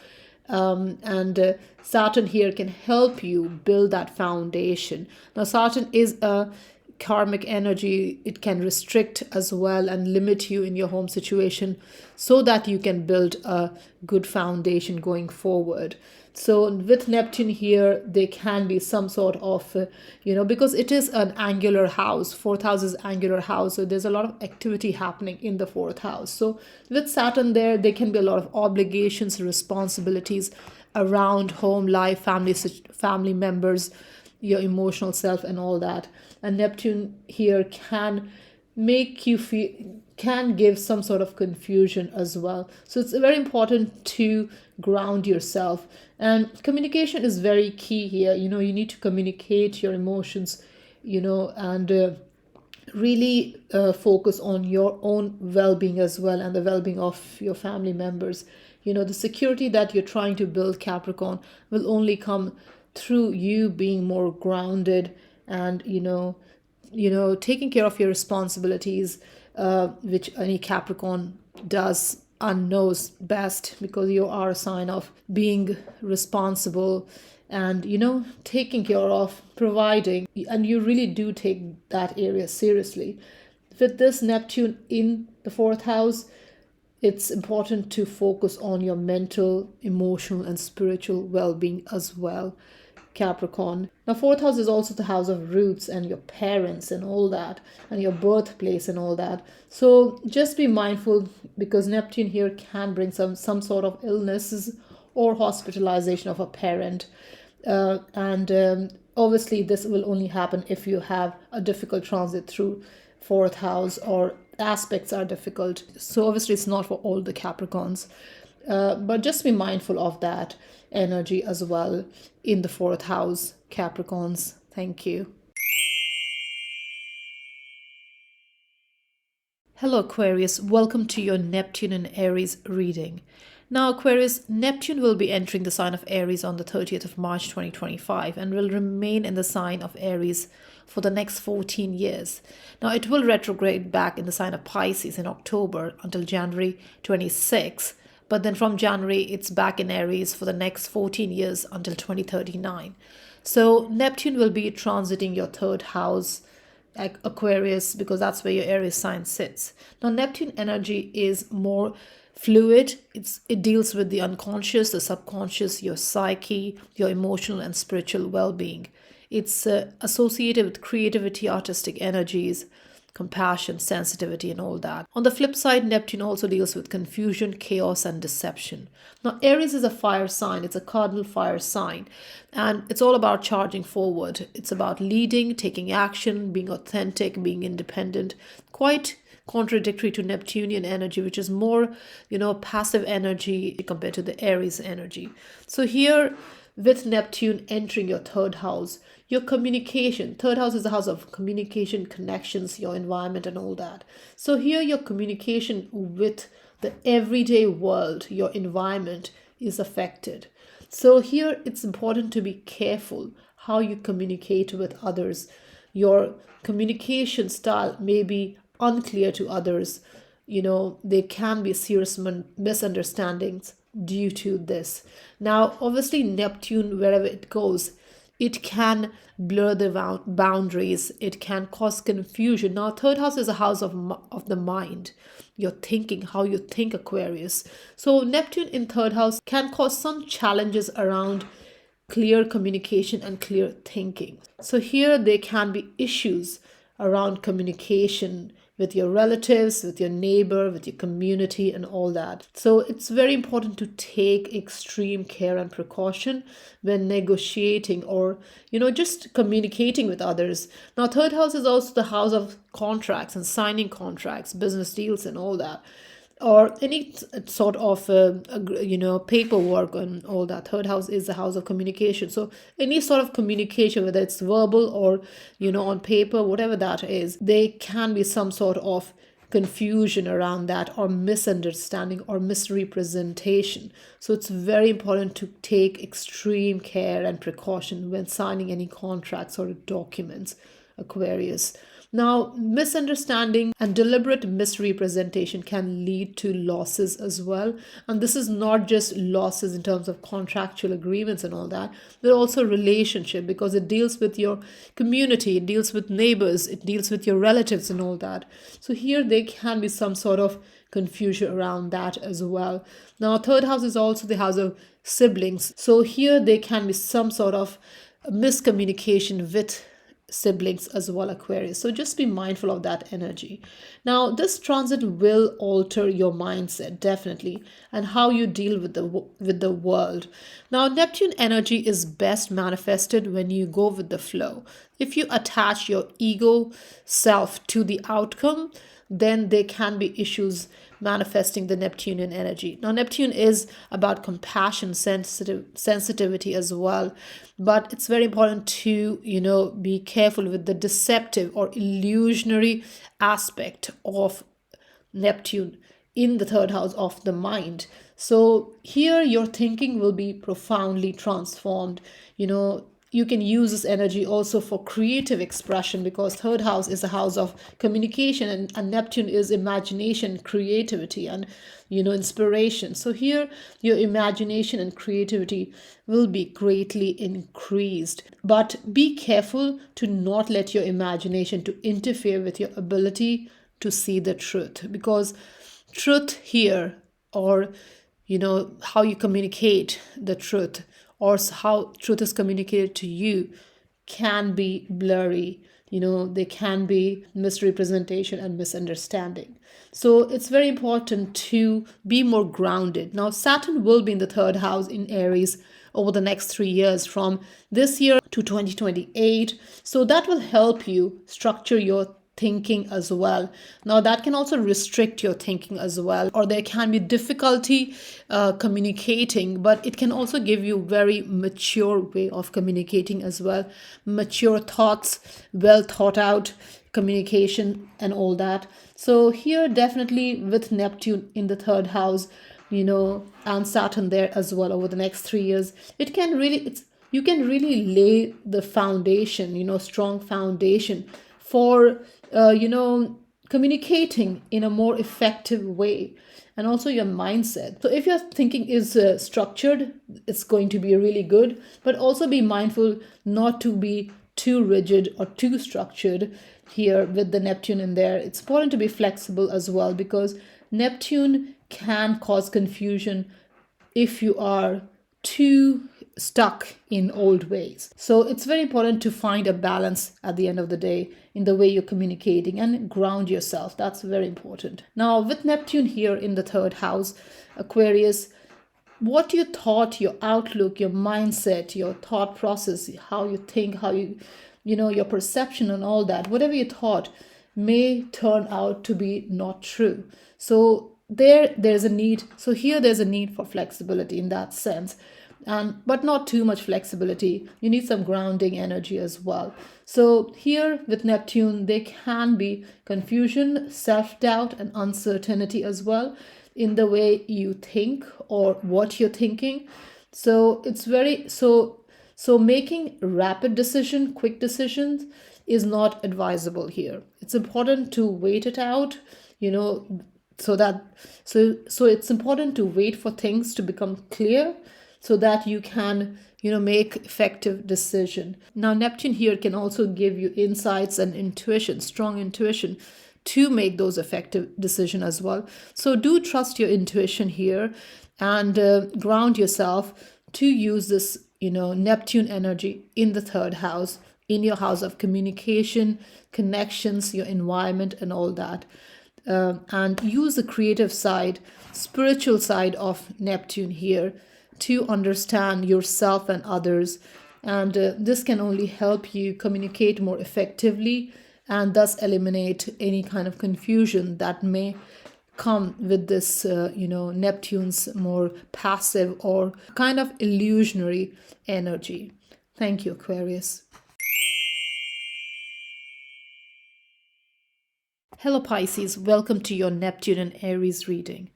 And Saturn here can help you build that foundation. Now, Saturn is a karmic energy. It can restrict as well and limit you in your home situation, so that you can build a good foundation going forward. So with Neptune here, there can be some sort of, because it is an angular house, fourth house is angular house. So there's a lot of activity happening in the fourth house. So with Saturn there can be a lot of obligations, responsibilities around home life, family members, your emotional self, and all that. And Neptune here can make you feel, can give some sort of confusion as well. So it's very important to ground yourself, and communication is very key here. You need to communicate your emotions, and really focus on your own well-being as well, and the well-being of your family members. The security that you're trying to build, Capricorn, will only come through you being more grounded, and taking care of your responsibilities, which any Capricorn does and knows best, because you are a sign of being responsible and taking care of, providing, and you really do take that area seriously. With this Neptune in the fourth house, it's important to focus on your mental, emotional, and spiritual well-being as well, Capricorn. Now, fourth house is also the house of roots and your parents and all that, and your birthplace and all that. So just be mindful, because Neptune here can bring some sort of illnesses or hospitalization of a parent. And obviously, this will only happen if you have a difficult transit through fourth house, or aspects are difficult. So obviously, it's not for all the Capricorns. But just be mindful of that energy as well in the fourth house, Capricorns. Thank you. Hello, Aquarius. Welcome to your Neptune and Aries reading. Now, Aquarius, Neptune will be entering the sign of Aries on the 30th of March 2025 and will remain in the sign of Aries for the next 14 years. Now, it will retrograde back in the sign of Pisces in October until January 26. But then from January, it's back in Aries for the next 14 years until 2039. So Neptune will be transiting your third house, Aquarius, because that's where your Aries sign sits. Now, Neptune energy is more fluid. It deals with the unconscious, the subconscious, your psyche, your emotional and spiritual well-being. It's associated with creativity, artistic energies, compassion, sensitivity, and all that. On the flip side, Neptune also deals with confusion, chaos, and deception. Now, Aries is a fire sign. It's a cardinal fire sign, and it's all about charging forward. It's about leading, taking action, being authentic, being independent. Quite contradictory to Neptunian energy, which is more, passive energy compared to the Aries energy. So here, with Neptune entering your third house, your communication, third house is the house of communication, connections, your environment, and all that. So here, your communication with the everyday world, your environment, is affected. So here, it's important to be careful how you communicate with others. Your communication style may be unclear to others. There can be serious misunderstandings due to this. Now, obviously, Neptune, wherever it goes, it can blur the boundaries. It can cause confusion. Now, third house is a house of the mind, your thinking, how you think, Aquarius. So Neptune in third house can cause some challenges around clear communication and clear thinking. So here there can be issues around communication with your relatives, with your neighbor, with your community, and all that. So it's very important to take extreme care and precaution when negotiating or, just communicating with others. Now, third house is also the house of contracts and signing contracts, business deals, and all that, or any sort of paperwork and all that. Third house is the house of communication. So any sort of communication, whether it's verbal or on paper, whatever that is, there can be some sort of confusion around that, or misunderstanding or misrepresentation. So it's very important to take extreme care and precaution when signing any contracts or documents, Aquarius. Now, misunderstanding and deliberate misrepresentation can lead to losses as well. And this is not just losses in terms of contractual agreements and all that, but also relationship, because it deals with your community, it deals with neighbors, it deals with your relatives and all that. So here there can be some sort of confusion around that as well. Now, third house is also the house of siblings. So here there can be some sort of miscommunication with siblings as well, Aquarius. So just be mindful of that energy. Now, this transit will alter your mindset, definitely, and how you deal with the world. Now, Neptune energy is best manifested when you go with the flow. If you attach your ego self to the outcome, then there can be issues manifesting the Neptunian energy. Now, Neptune is about compassion, sensitivity as well, but it's very important to, be careful with the deceptive or illusionary aspect of Neptune in the third house of the mind. So here your thinking will be profoundly transformed. You can use this energy also for creative expression, because third house is a house of communication, and Neptune is imagination, creativity, and inspiration. So here your imagination and creativity will be greatly increased, but be careful to not let your imagination to interfere with your ability to see the truth, because truth here, or how you communicate the truth, or how truth is communicated to you, can be blurry. There can be misrepresentation and misunderstanding. So it's very important to be more grounded. Now, Saturn will be in the third house in Aries over the next 3 years, from this year to 2028. So that will help you structure your thinking as well. Now, that can also restrict your thinking as well, or there can be difficulty communicating, but it can also give you very mature way of communicating as well, mature thoughts, well thought out communication and all that. So here definitely with Neptune in the third house, and Saturn there as well over the next 3 years, you can really lay the foundation, strong foundation for communicating in a more effective way, and also your mindset. So if your thinking is structured, it's going to be really good, but also be mindful not to be too rigid or too structured here with the Neptune in there. It's important to be flexible as well, because Neptune can cause confusion if you are too stuck in old ways. So it's very important to find a balance at the end of the day in the way you're communicating, and ground yourself. That's very important. Now, with Neptune here in the third house, Aquarius, what you thought, your outlook, your mindset, your thought process, how you think, how your perception and all that, whatever you thought may turn out to be not true. So there's a need. So here there's a need for flexibility in that sense. But not too much flexibility. You need some grounding energy as well. So here with Neptune, there can be confusion, self-doubt, and uncertainty as well in the way you think or what you're thinking. So it's so making rapid quick decisions is not advisable here. It's important to wait it out, so it's important to wait for things to become clear, so that you can make effective decision. Now, Neptune here can also give you insights and intuition, strong intuition to make those effective decision as well. So do trust your intuition here and ground yourself to use this, Neptune energy in the third house, in your house of communication, connections, your environment, and all that. And use the creative side, spiritual side of Neptune here to understand yourself and others. And this can only help you communicate more effectively and thus eliminate any kind of confusion that may come with this, Neptune's more passive or kind of illusionary energy. Thank you, Aquarius. Hello Pisces, welcome to your Neptune and Aries reading.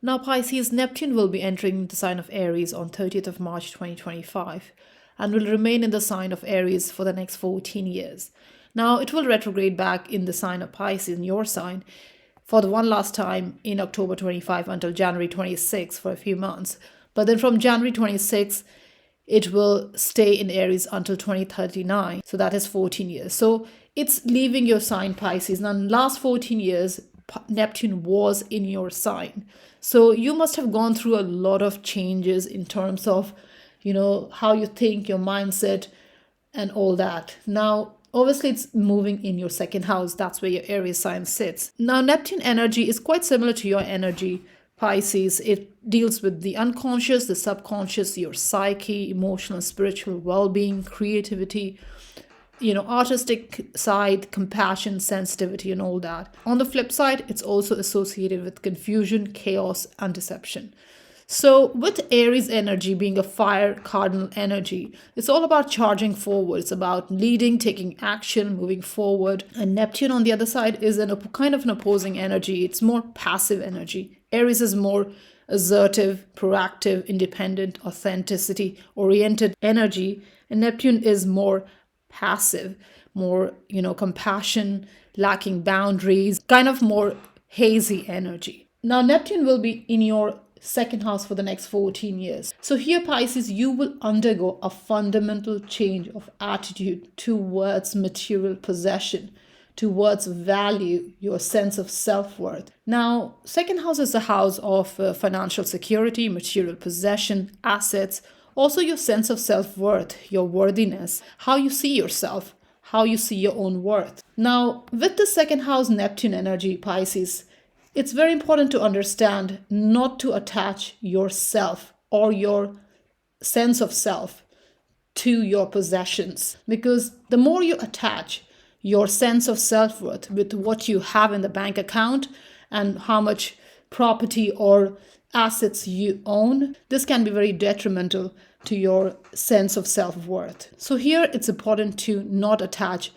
Now Pisces, Neptune will be entering the sign of Aries on 30th of March 2025 and will remain in the sign of Aries for the next 14 years. Now it will retrograde back in the sign of Pisces, in your sign, for the one last time in October 25 until January 26 for a few months. But then from January 26, it will stay in Aries until 2039. So that is 14 years. So it's leaving your sign Pisces. Now, in the last 14 years, Neptune was in your sign. So you must have gone through a lot of changes in terms of, how you think, your mindset, and all that. Now, obviously, it's moving in your second house. That's where your Aries sign sits. Now, Neptune energy is quite similar to your energy, Pisces. It deals with the unconscious, the subconscious, your psyche, emotional, spiritual well-being, creativity, artistic side, compassion, sensitivity, and all that. On the flip side, it's also associated with confusion, chaos, and deception. So with Aries energy being a fire cardinal energy, it's all about charging forward. It's about leading, taking action, moving forward. And Neptune on the other side is kind of an opposing energy. It's more passive energy. Aries is more assertive, proactive, independent, authenticity oriented energy. And Neptune is more passive, more, compassion, lacking boundaries, kind of more hazy energy. Now, Neptune will be in your second house for the next 14 years. So here, Pisces, you will undergo a fundamental change of attitude towards material possession, towards value, your sense of self-worth. Now, second house is the house of financial security, material possession, assets, also your sense of self-worth, your worthiness, how you see yourself, how you see your own worth. Now, with the second house Neptune energy, Pisces, it's very important to understand not to attach yourself or your sense of self to your possessions, because the more you attach your sense of self-worth with what you have in the bank account and how much property or assets you own, this can be very detrimental to your sense of self-worth. So here it's important to not attach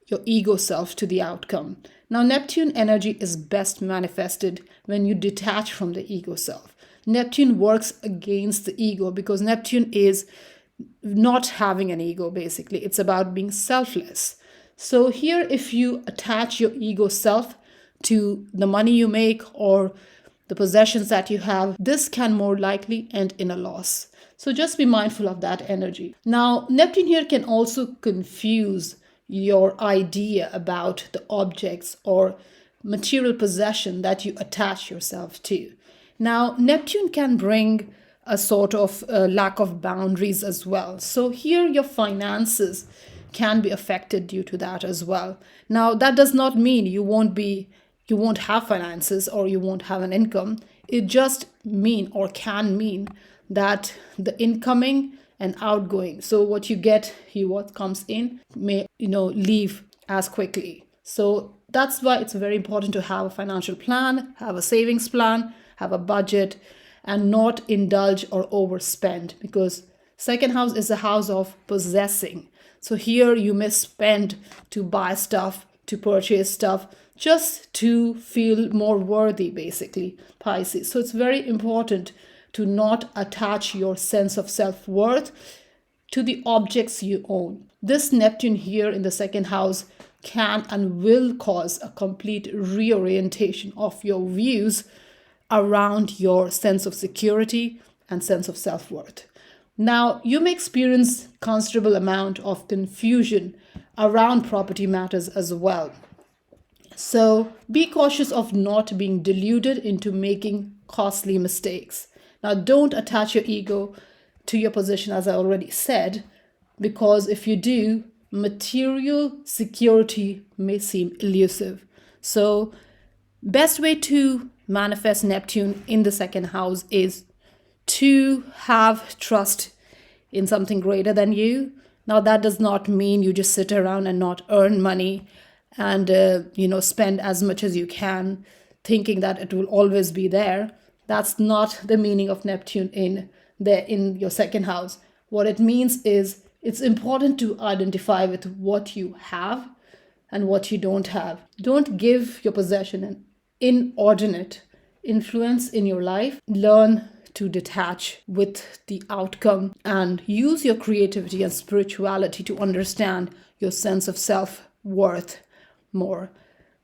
your ego self to the outcome. Now, Neptune energy is best manifested when you detach from the ego self. Neptune works against the ego because Neptune is not having an ego, basically. It's about being selfless. So here, if you attach your ego self to the money you make or the possessions that you have, this can more likely end in a loss. So just be mindful of that energy. Now, Neptune here can also confuse your idea about the objects or material possession that you attach yourself to. Now, Neptune can bring a sort of lack of boundaries as well. So here your finances can be affected due to that as well. Now, that does not mean you won't have finances or you won't have an income. It just can mean that the incoming and outgoing, so what you get, what comes in may leave as quickly. So that's why it's very important to have a financial plan, have a savings plan, have a budget, and not indulge or overspend, because second house is a house of possessing. So here you may spend to buy stuff, to purchase stuff, just to feel more worthy, basically, Pisces. So it's very important to not attach your sense of self-worth to the objects you own. This Neptune here in the second house can and will cause a complete reorientation of your views around your sense of security and sense of self-worth. Now, you may experience considerable amount of confusion around property matters as well. So be cautious of not being deluded into making costly mistakes. Now, don't attach your ego to your position, as I already said, because if you do, material security may seem elusive. So, best way to manifest Neptune in the second house is to have trust in something greater than you. Now, that does not mean you just sit around and not earn money and spend as much as you can, thinking that it will always be there. That's not the meaning of Neptune in your second house. What it means is it's important to identify with what you have and what you don't have. Don't give your possession an inordinate influence in your life. Learn to detach with the outcome and use your creativity and spirituality to understand your sense of self-worth more.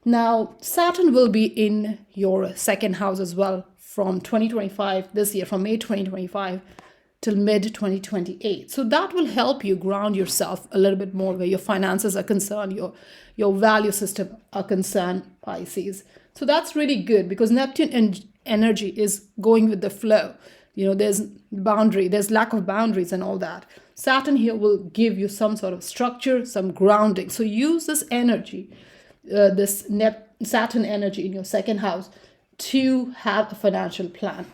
Now, Saturn will be in your second house as well from 2025, this year, from May 2025 till mid 2028. So that will help you ground yourself a little bit more where your finances are concerned, your value system are concerned, Pisces. So that's really good because Neptune energy is going with the flow. There's lack of boundaries and all that. Saturn here will give you some sort of structure, some grounding. So use this energy, Saturn energy in your second house to have a financial plan.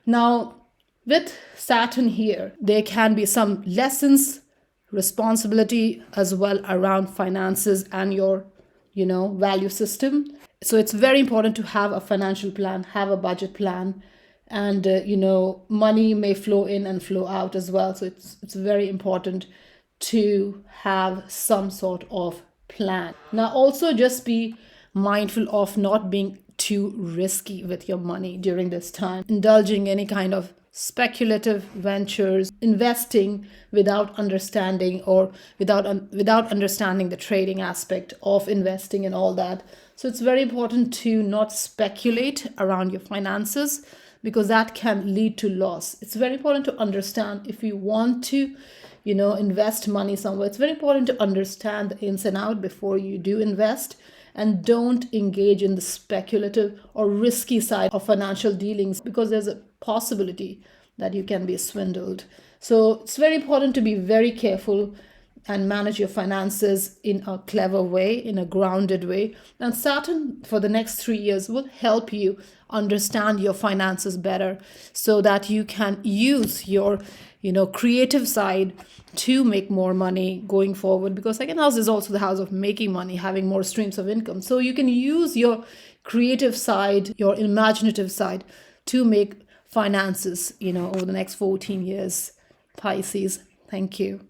Now, with Saturn here, there can be some lessons, responsibility as well around finances and your, value system. So it's very important to have a financial plan, have a budget plan, and, money may flow in and flow out as well. So it's very important to have some sort of plan. Now, also just be mindful of not being too risky with your money during this time, indulging any kind of speculative ventures, investing without understanding or without understanding the trading aspect of investing and all that. So it's very important to not speculate around your finances because that can lead to loss. It's very important to understand if you want to invest money somewhere. It's very important to understand the ins and out before you do invest, and don't engage in the speculative or risky side of financial dealings because there's a possibility that you can be swindled. So it's very important to be very careful and manage your finances in a clever way, in a grounded way. And Saturn for the next 3 years will help you understand your finances better so that you can use your creative side to make more money going forward, because second house is also the house of making money, having more streams of income. So you can use your creative side, your imaginative side to make finances over the next 14 years, Pisces. Thank you.